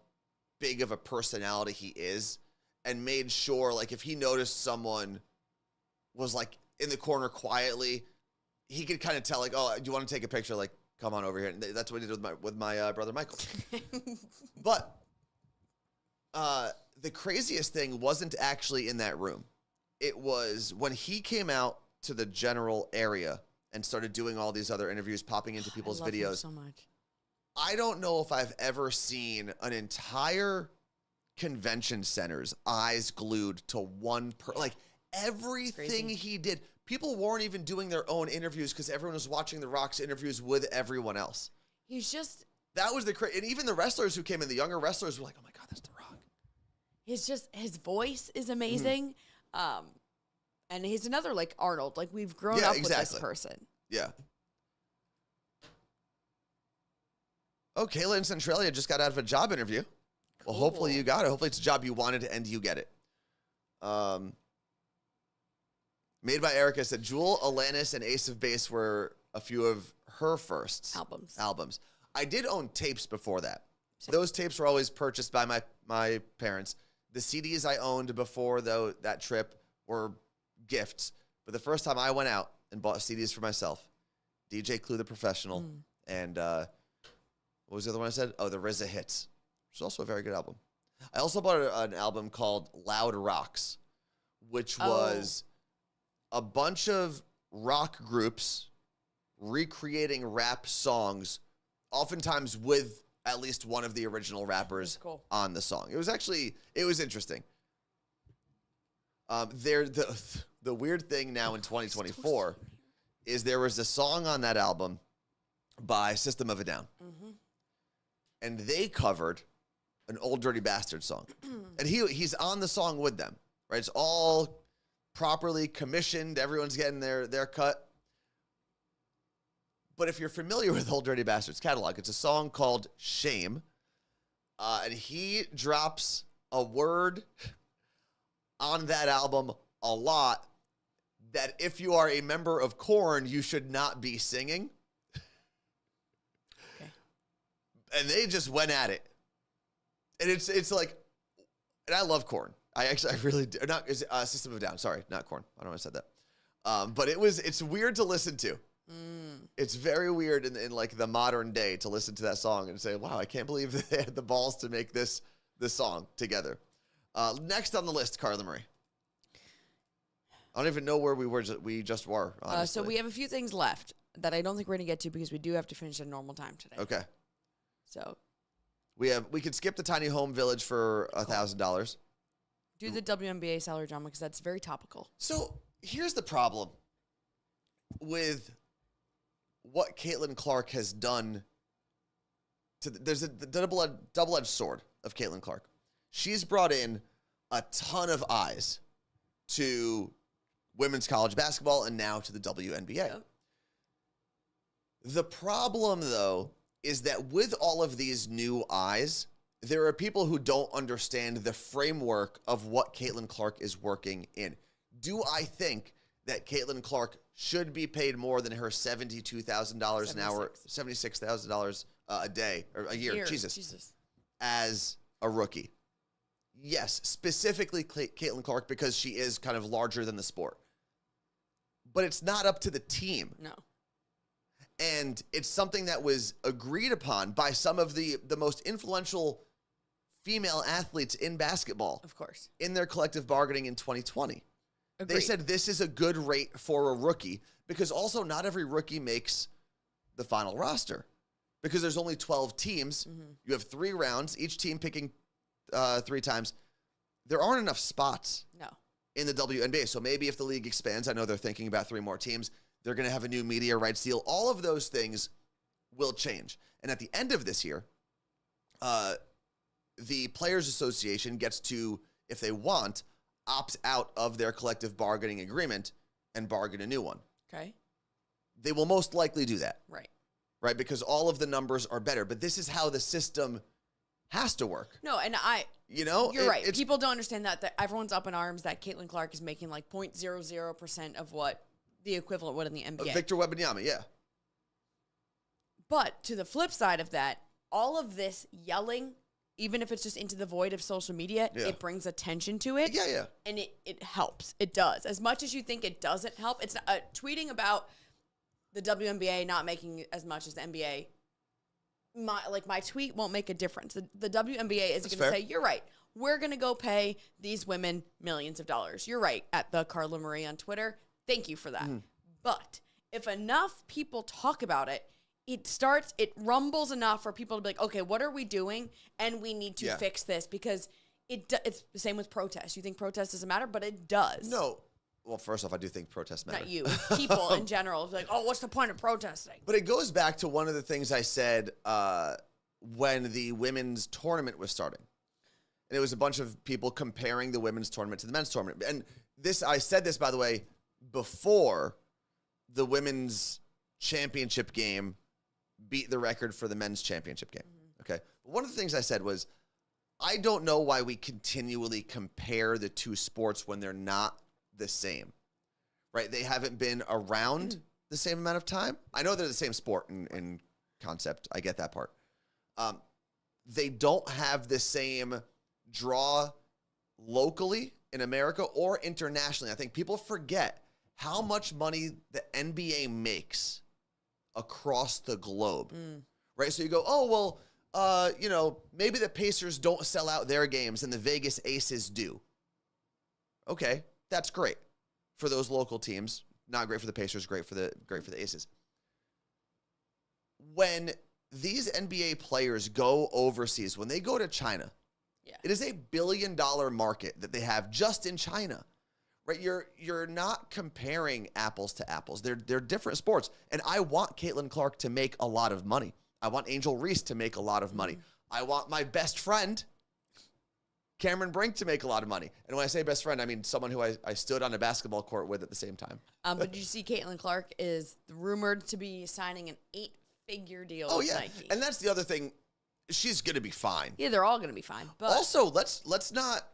big of a personality he is and made sure, like, if he noticed someone was, like, in the corner quietly, he could kind of tell, like, oh, do you want to take a picture? Like, come on over here. And that's what he did with my brother Michael. But the craziest thing wasn't actually in that room. It was when he came out to the general area and started doing all these other interviews, popping into people's I love him videos. so much. I don't know if I've ever seen an entire convention center's eyes glued to one like everything he did. People weren't even doing their own interviews because everyone was watching The Rock's interviews with everyone else. He's just That was and even the wrestlers who came in, the younger wrestlers were like, "Oh my God, that's The Rock." his voice is amazing. And he's another like Arnold. Like we've grown up with this person. Yeah. Oh, Kayla in Centralia just got out of a job interview. Well, hopefully you got it. Hopefully it's a job you wanted and you get it. Made by Erica said Jewel, Alanis, and Ace of Base were a few of her first albums. I did own tapes before that. Those tapes were always purchased by my parents. The CDs I owned before that trip were gifts. But the first time I went out and bought CDs for myself, DJ Clue the Professional, and what was the other one I said? Oh, the RZA Hits, which is also a very good album. I also bought an album called Loud Rocks, which was a bunch of rock groups recreating rap songs, oftentimes with at least one of the original rappers on the song. It was interesting. The weird thing now in 2024 is there was a song on that album by System of a Down. And they covered an Old Dirty Bastard song. And he's on the song with them, right? It's all properly commissioned. Everyone's getting their cut. But if you're familiar with Old Dirty Bastard's catalog, it's a song called Shame. And he drops a word on that album a lot that if you are a member of Korn, you should not be singing. And they just went at it. And it's like, and I love Korn. I really do. Not System of a Down. Sorry, not Korn. I don't know why I said that. But it's weird to listen to. It's very weird in like the modern day to listen to that song and say, wow, I can't believe they had the balls to make this song together. Next on the list, Carla Marie. I don't even know where we just were, honestly. So we have a few things left that I don't think we're going to get to because we do have to finish at normal time today. Okay. So we could skip the tiny home village for $1,000. Do the WNBA salary drama because that's very topical. So here's the problem with what Caitlin Clark has done. There's a double-edged sword of Caitlin Clark. She's brought in a ton of eyes to women's college basketball and now to the WNBA. Yep. The problem, though, is that with all of these new eyes, there are people who don't understand the framework of what Caitlin Clark is working in. Do I think that Caitlin Clark should be paid more than her $72,000 an hour, $76,000 a day or a year? Jesus. As a rookie. Yes, specifically Caitlin Clark because she is kind of larger than the sport. But it's not up to the team. No. And it's something that was agreed upon by some of the most influential female athletes in basketball. Of course. In their collective bargaining in 2020. Agreed. They said this is a good rate for a rookie because also not every rookie makes the final roster because there's only 12 teams. You have 3 rounds, each team picking 3 times. There aren't enough spots in the WNBA. So maybe if the league expands, I know they're thinking about 3 more teams. They're going to have a new media rights deal. All of those things will change. And at the end of this year, the Players Association gets to, if they want, opt out of their collective bargaining agreement and bargain a new one. Okay. They will most likely do that. Right. Because all of the numbers are better. But this is how the system has to work. No, and you're right. People don't understand that everyone's up in arms that Caitlin Clark is making like 0.00% of what the equivalent would in the NBA. Victor Wembanyama, yeah. But to the flip side of that, all of this yelling, even if it's just into the void of social media, it brings attention to it. Yeah. And it helps. It does. As much as you think it doesn't help, it's tweeting about the WNBA not making as much as the NBA. My tweet won't make a difference. The WNBA is going to say, you're right. We're going to go pay these women millions of dollars. You're right, at the Carla Marie on Twitter. Thank you for that. But if enough people talk about it, it rumbles enough for people to be like, okay, what are we doing? And we need to fix this, because it's the same with protests. You think protest doesn't matter, but it does. No. Well, first off, I do think protests matter. Not you. People in general. It's like, oh, what's the point of protesting? But it goes back to one of the things I said when the women's tournament was starting. And it was a bunch of people comparing the women's tournament to the men's tournament. And I said this, by the way, before the women's championship game beat the record for the men's championship game. Okay. But one of the things I said was, I don't know why we continually compare the two sports when they're not the same, right? They haven't been around the same amount of time. I know they're the same sport in concept. I get that part. They don't have the same draw locally in America or internationally. I think people forget how much money the NBA makes across the globe, right? So you go, oh, well, maybe the Pacers don't sell out their games and the Vegas Aces do. Okay. That's great for those local teams. Not great for the Pacers, great for the Aces. When these NBA players go overseas, when they go to China, it is $1 billion market that they have just in China. Right? You're not comparing apples to apples. They're different sports. And I want Caitlin Clark to make a lot of money. I want Angel Reese to make a lot of money. I want my best friend, Cameron Brink, to make a lot of money. And when I say best friend, I mean someone who I stood on a basketball court with at the same time. But did you see Caitlin Clark is rumored to be signing an 8-figure deal with Nike? And that's the other thing. She's going to be fine. Yeah, they're all going to be fine. But also, let's not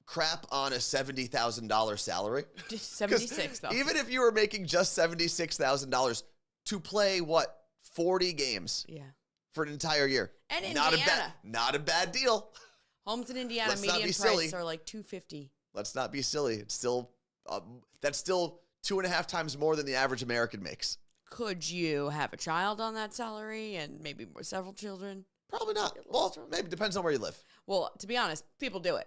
crap on a $70,000 salary. 76, though. Even if you were making just $76,000 to play, 40 games for an entire year. And Indiana. Not a bad deal. Homes in Indiana, median price are like $250. Let's not be silly. It's still that's still 2.5 times more than the average American makes. Could you have a child on that salary and maybe several children? Probably not. Well, maybe depends on where you live. Well, to be honest, people do it.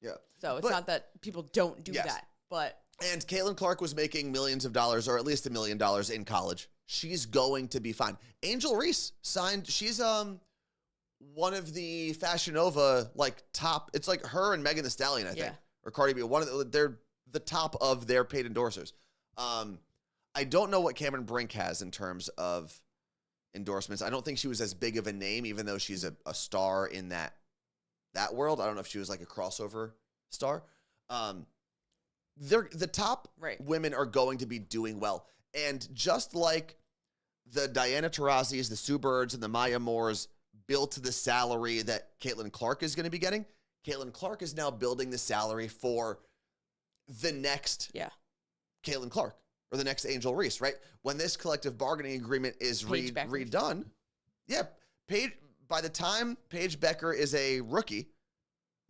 Yeah. So it's not that people don't do that, but. And Caitlin Clark was making millions of dollars, or at least $1 million in college. She's going to be fine. Angel Reese signed. She's one of the Fashion Nova top. It's like her and Megan Thee Stallion, I think, or Cardi B. They're the top of their paid endorsers. I don't know what Cameron Brink has in terms of endorsements. I don't think she was as big of a name, even though she's a star in that world. I don't know if she was like a crossover star. The top women are going to be doing well. And just like the Diana Taurasi's, the Sue Birds, and the Maya Moores built to the salary that Caitlin Clark is going to be getting, Caitlin Clark is now building the salary for the next Caitlin Clark or the next Angel Reese, right? When this collective bargaining agreement is redone, by the time Paige Becker is a rookie,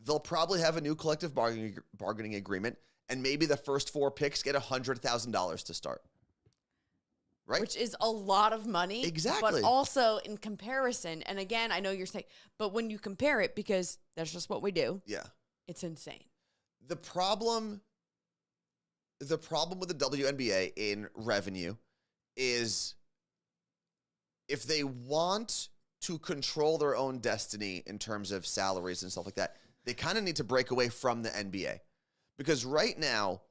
they'll probably have a new collective bargaining agreement, and maybe the first 4 picks get $100,000 to start. Right? Which is a lot of money. Exactly. But also in comparison, and again, I know you're saying, but when you compare it, because that's just what we do. Yeah. It's insane. The problem with the WNBA in revenue is if they want to control their own destiny in terms of salaries and stuff like that, they kind of need to break away from the NBA. Because right now,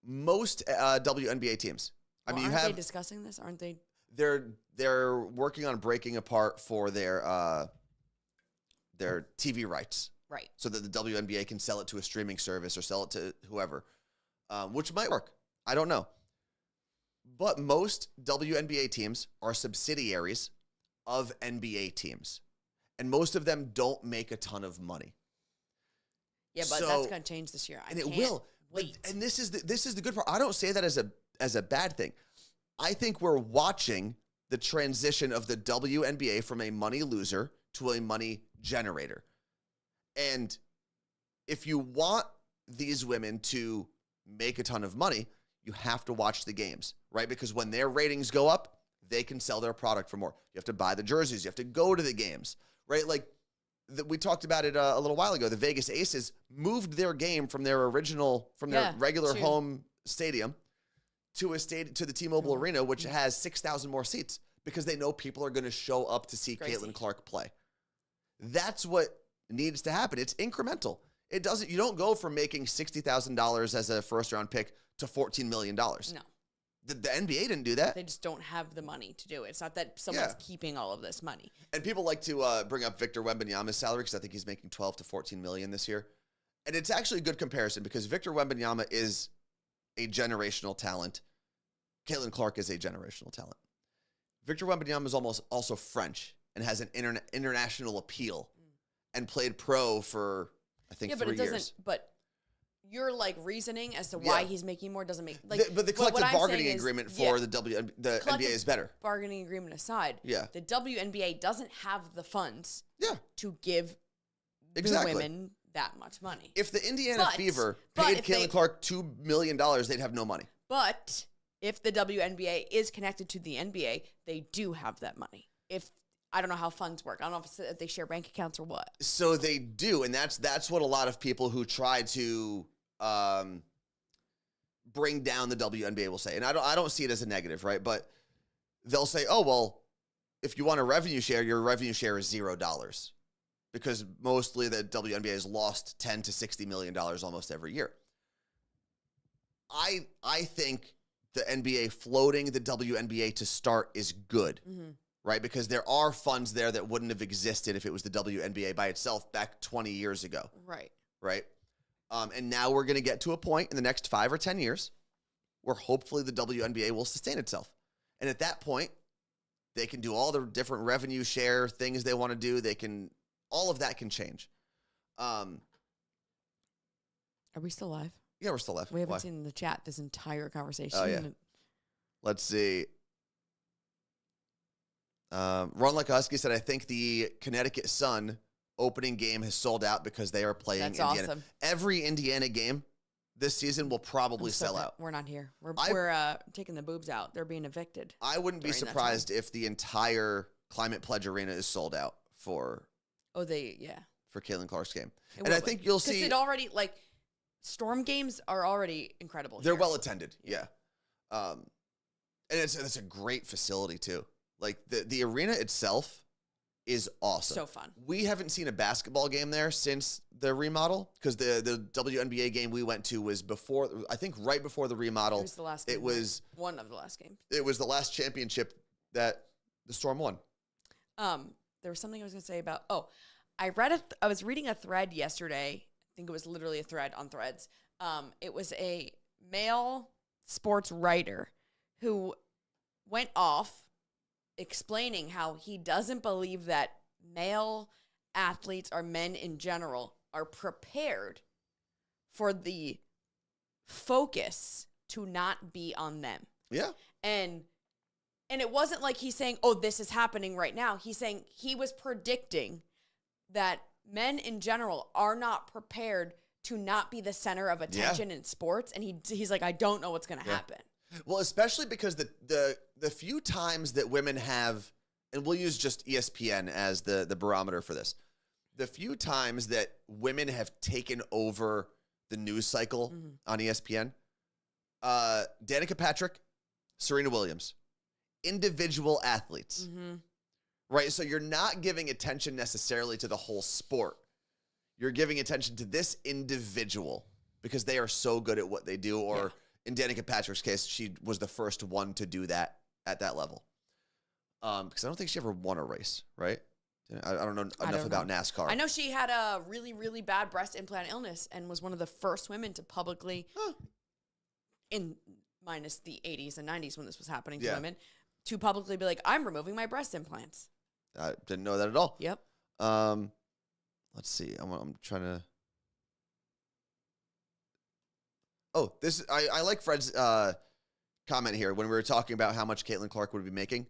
most WNBA teams, aren't they discussing this? Aren't they? They're working on breaking apart for their TV rights, right? So that the WNBA can sell it to a streaming service or sell it to whoever, which might work. I don't know, But most WNBA teams are subsidiaries of NBA teams. And most of them don't make a ton of money. Yeah, but that's going to change this year. It will. Wait. And this is the good part. I don't say that as a bad thing. I think we're watching the transition of the WNBA from a money loser to a money generator. And if you want these women to make a ton of money, you have to watch the games, right? Because when their ratings go up, they can sell their product for more. You have to buy the jerseys. You have to go to the games, right? Like we talked about it a little while ago. The Vegas Aces moved their game from their regular home stadium to the T-Mobile Arena, which has 6,000 more seats because they know people are going to show up to see Caitlin Clark play. That's what needs to happen. It's incremental. You don't go from making $60,000 as a first-round pick to $14 million. No. The NBA didn't do that. They just don't have the money to do it. It's not that someone's keeping all of this money. And people like to bring up Victor Wembanyama's salary because I think he's making $12 to $14 million this year. And it's actually a good comparison because Victor Wembanyama is a generational talent. Caitlin Clark is a generational talent. Victor Wembanyama is also French and has an international appeal and played pro for, I think, 3 years. But your reasoning as to why he's making more doesn't make but the collective bargaining agreement for the NBA is better. Bargaining agreement aside, the WNBA doesn't have the funds to give the women that much money. If the Indiana Fever paid Caitlin Clark $2 million, they'd have no money. But if the WNBA is connected to the NBA, they do have that money. I don't know how funds work. I don't know if they share bank accounts or what. So they do, and that's what a lot of people who try to bring down the WNBA will say. And I don't see it as a negative, right? But they'll say, oh, well, if you want a revenue share, your revenue share is $0 because mostly the WNBA has lost $10 to $60 million almost every year. I think the NBA floating the WNBA to start is good, right? Because there are funds there that wouldn't have existed if it was the WNBA by itself back 20 years ago. Right? And now we're going to get to a point in the next 5 or 10 years where hopefully the WNBA will sustain itself. And at that point, they can do all the different revenue share things they want to do. All of that can change. Are we still live? Yeah, we're still live. We haven't seen the chat this entire conversation. Oh, yeah. Let's see. Ron Lakowski said, I think the Connecticut Sun opening game has sold out because they are playing Indiana. Awesome. Every Indiana game this season will probably sell out. We're not here. We're taking the boobs out. They're being evicted. I wouldn't be surprised if the entire Climate Pledge Arena is sold out for Caitlin Clark's game. And I think you'll see. Because it already, Storm games are already incredible. They're well attended, yeah. And it's a great facility too. Like the arena itself is awesome. So fun. We haven't seen a basketball game there since the remodel because the WNBA game we went to was right before the remodel. It was the last game. It was one of the last games. It was the last championship that the Storm won. There was something I was going to say about, I was reading a thread yesterday. I think it was literally a thread on Threads. It was a male sports writer who went off explaining how he doesn't believe that male athletes or men in general are prepared for the focus to not be on them. Yeah. And it wasn't like he's saying, oh, this is happening right now. He's saying he was predicting that men in general are not prepared to not be the center of attention in sports. And he's like, I don't know what's going to happen. Well, especially because the few times that women have, and we'll use just ESPN as the barometer for this, the few times that women have taken over the news cycle on ESPN, Danica Patrick, Serena Williams, individual athletes, right? So you're not giving attention necessarily to the whole sport. You're giving attention to this individual because they are so good at what they do, or in Danica Patrick's case, she was the first one to do that at that level. Because I don't think she ever won a race, right? I don't know enough about NASCAR. I know she had a really, really bad breast implant illness and was one of the first women to publicly, in minus the 80s and 90s when this was happening to Yeah. women, to publicly be like, I'm removing my breast implants. I didn't know that at all. Yep. Let's see. I'm trying to. Oh, this I like Fred's comment here when we were talking about how much Caitlin Clark would be making.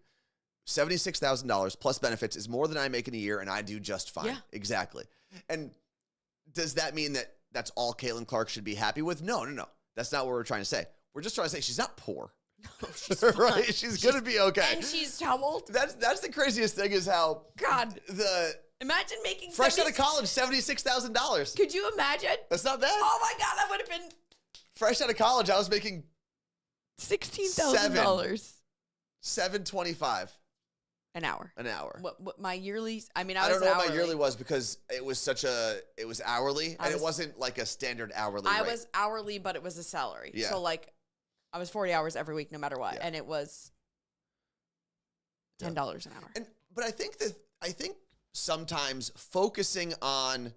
$76,000 plus benefits is more than I make in a year, and I do just fine. Yeah. Exactly. And does that mean that that's all Caitlin Clark should be happy with? No. That's not what we're trying to say. We're just trying to say she's not poor. No, she's right? fine. She's going to be okay. And she's how old? That's the craziest thing is how God. Imagine making fresh out of college, $76,000. Could you imagine? That's not bad. Oh my God, that would have been Fresh out of college, I was making $16,000 $7.25 an hour. an hour. What my yearly? I mean, I was don't know what hourly. my yearly was because it was it was hourly, and it was- wasn't like a standard hourly I rate. was hourly, but it was a salary. Yeah. So like, I was 40 hours every week, no matter what, Yeah. and it was $10 an hour. But I think sometimes focusing on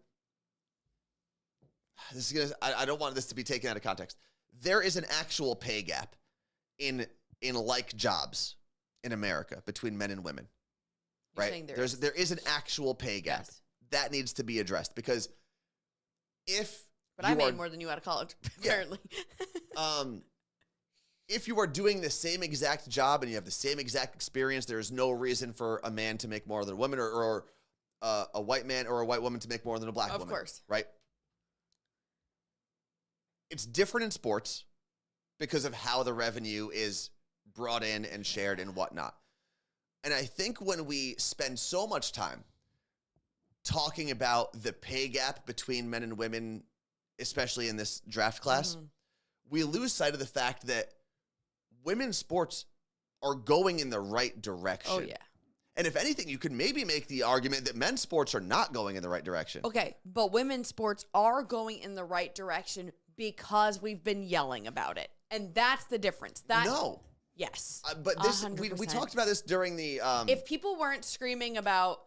this is gonna. I don't want this to be taken out of context. There is an actual pay gap in like jobs in America between men and women. You're Right? saying There is an actual pay gap. Yes. That needs to be addressed because But I made more than you out of college, apparently. if you are doing the same exact job and you have the same exact experience, there is no reason for a man to make more than a woman or a white man or a white woman to make more than a black woman. Of course. Right? It's different in sports because of how the revenue is brought in and shared and whatnot. And I think when we spend so much time talking about the pay gap between men and women, especially in this draft class, we lose sight of the fact that women's sports are going in the right direction. Oh, yeah. And if anything, you could maybe make the argument that men's sports are not going in the right direction. Okay, but women's sports are going in the right direction because we've been yelling about it. And that's the difference. No. Yes. But this, we 100%. talked about this during the... If people weren't screaming about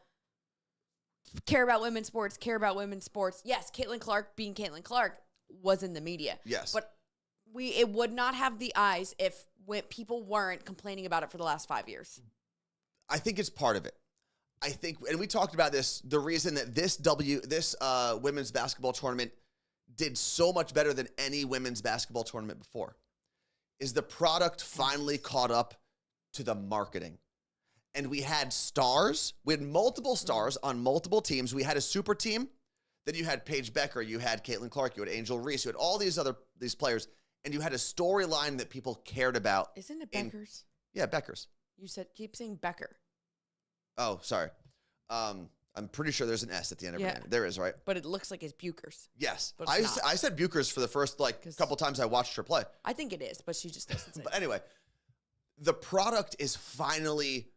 care about women's sports, yes, Caitlin Clark being Caitlin Clark was in the media. Yes. But it would not have the eyes if people weren't complaining about it for the last 5 years. I think it's part of it. I think, and we talked about this, the reason that this women's basketball tournament did so much better than any women's basketball tournament before is the product finally caught up to the marketing. And we had stars. We had multiple stars on multiple teams. We had a super team. Then you had Paige Becker. You had Caitlin Clark. You had Angel Reese. You had all these players. And you had a storyline that people cared about. Isn't it Becker's? Yeah, Becker's. You keep saying Becker. Oh, sorry. I'm pretty sure there's an S at the end of her Yeah. name. There is, right? But it looks like it's Buchers. Yes. But it's not. I said Buchers for the first couple times I watched her play. I think it is, but she just doesn't say But it. anyway, the product is finally...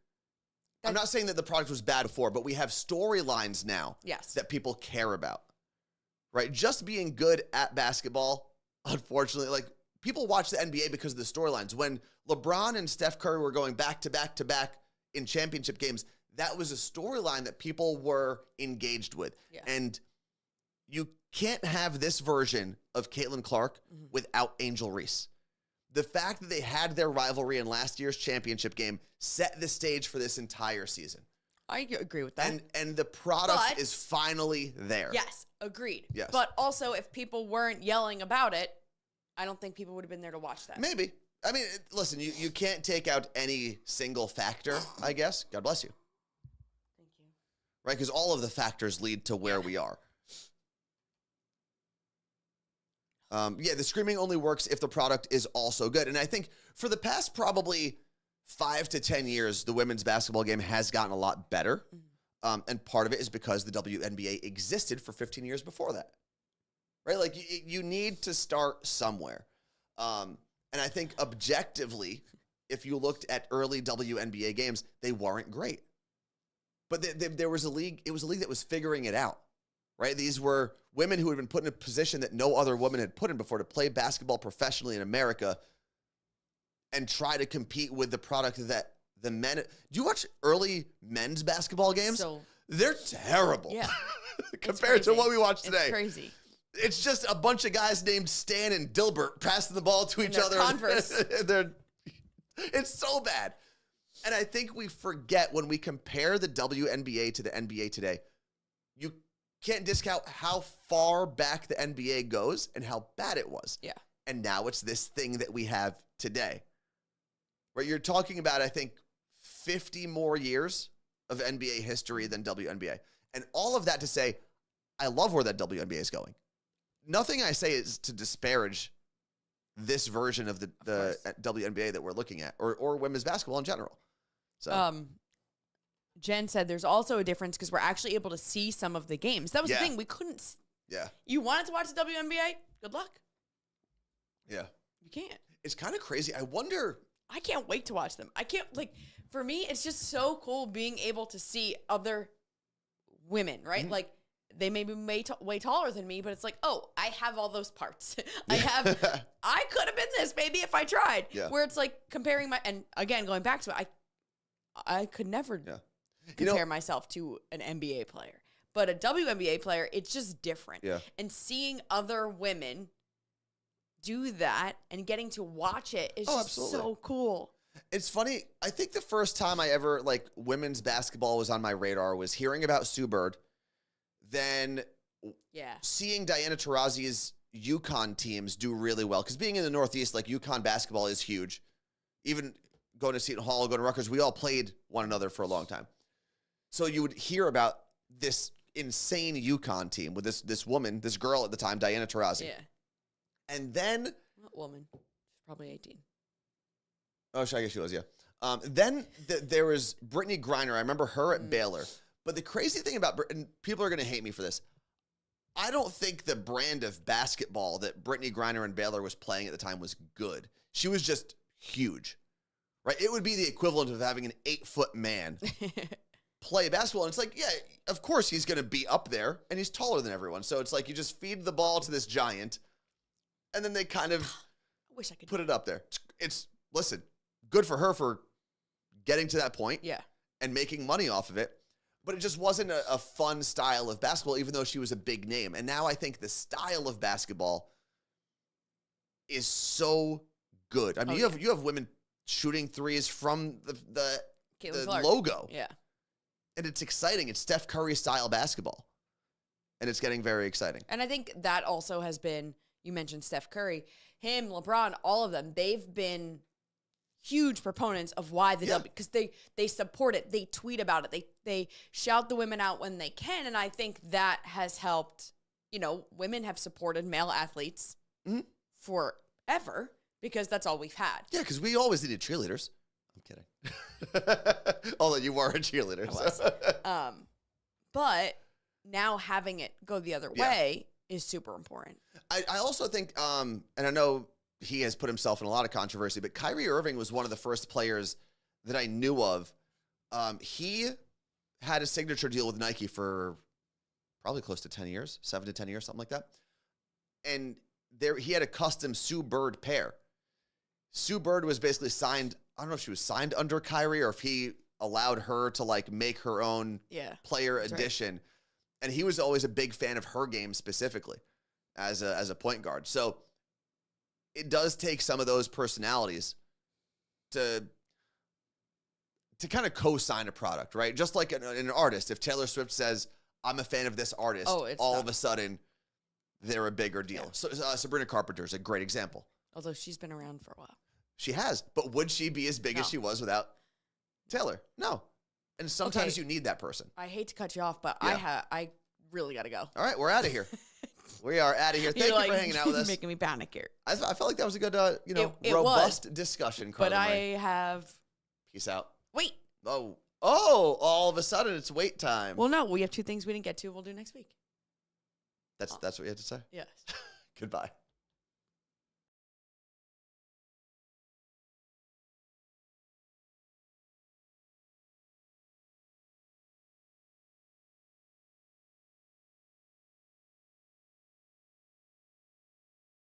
I'm not saying that the product was bad before, but we have storylines now Yes. that people care about, right? Just being good at basketball, unfortunately, like people watch the NBA because of the storylines. When LeBron and Steph Curry were going back to back to back in championship games, that was a storyline that people were engaged with. Yeah. And you can't have this version of Caitlin Clark without Angel Reese. The fact that they had their rivalry in last year's championship game set the stage for this entire season. I agree with that. And the product But- is finally there. Yes, agreed. Yes. But also, if people weren't yelling about it, I don't think people would have been there to watch that. Maybe. I mean, listen, you can't take out any single factor, I guess. God bless you. Thank you. Right? Because all of the factors lead to where we are. The screaming only works if the product is also good. And I think for the past probably 5 to 10 years, the women's basketball game has gotten a lot better. And part of it is because the WNBA existed for 15 years before that. Right? Like, you need to start somewhere. And I think objectively, if you looked at early WNBA games, they weren't great. But there was a league, it was a league that was figuring it out. Right? These were women who had been put in a position that no other woman had put in before to play basketball professionally in America and try to compete with the product that the men... Do you watch early men's basketball games? So, They're terrible. yeah. Compared to crazy. what we watch today. It's crazy. It's just a bunch of guys named Stan and Dilbert passing the ball to each other. Converse. It's so bad. And I think we forget when we compare the WNBA to the NBA today, you can't discount how far back the NBA goes and how bad it was. Yeah. And now it's this thing that we have today. Right? You're talking about, I think, 50 more years of NBA history than WNBA. And all of that to say, I love where that WNBA is going. Nothing I say is to disparage this version of the WNBA that we're looking at, or women's basketball in general. So, Jen said there's also a difference because we're actually able to see some of the games. That was the thing. We couldn't. Yeah. You wanted to watch the WNBA? Good luck. Yeah. You can't. It's kind of crazy. I wonder. I can't wait to watch them. I can't, for me, it's just so cool being able to see other women, right? Mm-hmm. Like, they may be way taller than me, but it's like, oh, I have all those parts. I could have been this maybe if I tried. Yeah. Where it's like comparing and again, going back to it, I could never compare myself to an NBA player. But a WNBA player, it's just different. Yeah. And seeing other women do that and getting to watch it is just so cool. It's funny. I think the first time I ever, women's basketball was on my radar was hearing about Sue Bird. Then seeing Diana Taurasi's UConn teams do really well. Because being in the Northeast, UConn basketball is huge. Even going to Seton Hall, going to Rutgers, we all played one another for a long time. So you would hear about this insane UConn team with this woman, this girl at the time, Diana Taurasi. Yeah. And then... What woman? She's probably 18. Oh, I guess she was, yeah. Then there was Brittany Griner. I remember her at Baylor. But the crazy thing about Brittany, people are going to hate me for this, I don't think the brand of basketball that Brittany Griner and Baylor was playing at the time was good. She was just huge, right? It would be the equivalent of having an 8-foot man play basketball. And it's like, yeah, of course he's going to be up there, and he's taller than everyone. So it's like you just feed the ball to this giant, and then they kind of I wish I could put it up there. Listen, good for her for getting to that point and making money off of it. But it just wasn't a fun style of basketball, even though she was a big name. And now I think the style of basketball is so good. I mean, you have women shooting threes from the logo. Yeah. And it's exciting. It's Steph Curry style basketball. And it's getting very exciting. And I think that also has been, you mentioned Steph Curry, him, LeBron, all of them, they've been huge proponents of why the W, because they support it, they tweet about it, they shout the women out when they can, and I think that has helped. Women have supported male athletes forever because that's all we've had. Yeah, because we always needed cheerleaders. I'm kidding. Although you were a cheerleader. But now having it go the other way is super important. I also think, and I know he has put himself in a lot of controversy, but Kyrie Irving was one of the first players that I knew of. He had a signature deal with Nike for probably close to 10 years, 7 to 10 years, something like that. And he had a custom Sue Bird pair. Sue Bird was basically signed, I don't know if she was signed under Kyrie or if he allowed her to make her own player edition. Right. And he was always a big fan of her game specifically as a point guard. So it does take some of those personalities to kind of co-sign a product, right? Just like an artist. If Taylor Swift says, I'm a fan of this artist, all of a sudden, they're a bigger deal. Yeah. So Sabrina Carpenter is a great example. Although she's been around for a while. She has. But would she be as big as she was without Taylor? No. And sometimes you need that person. I hate to cut you off, but I really got to go. All right, we're out of here. We are out of here. Thank you for hanging out with us. Making me panic here. I felt like that was a good, robust discussion, Carla Marie. But I have... Peace out. Wait. Oh, all of a sudden it's wait time. Well, no, we have 2 things we didn't get to. We'll do next week. That's what you had to say? Yes. Goodbye.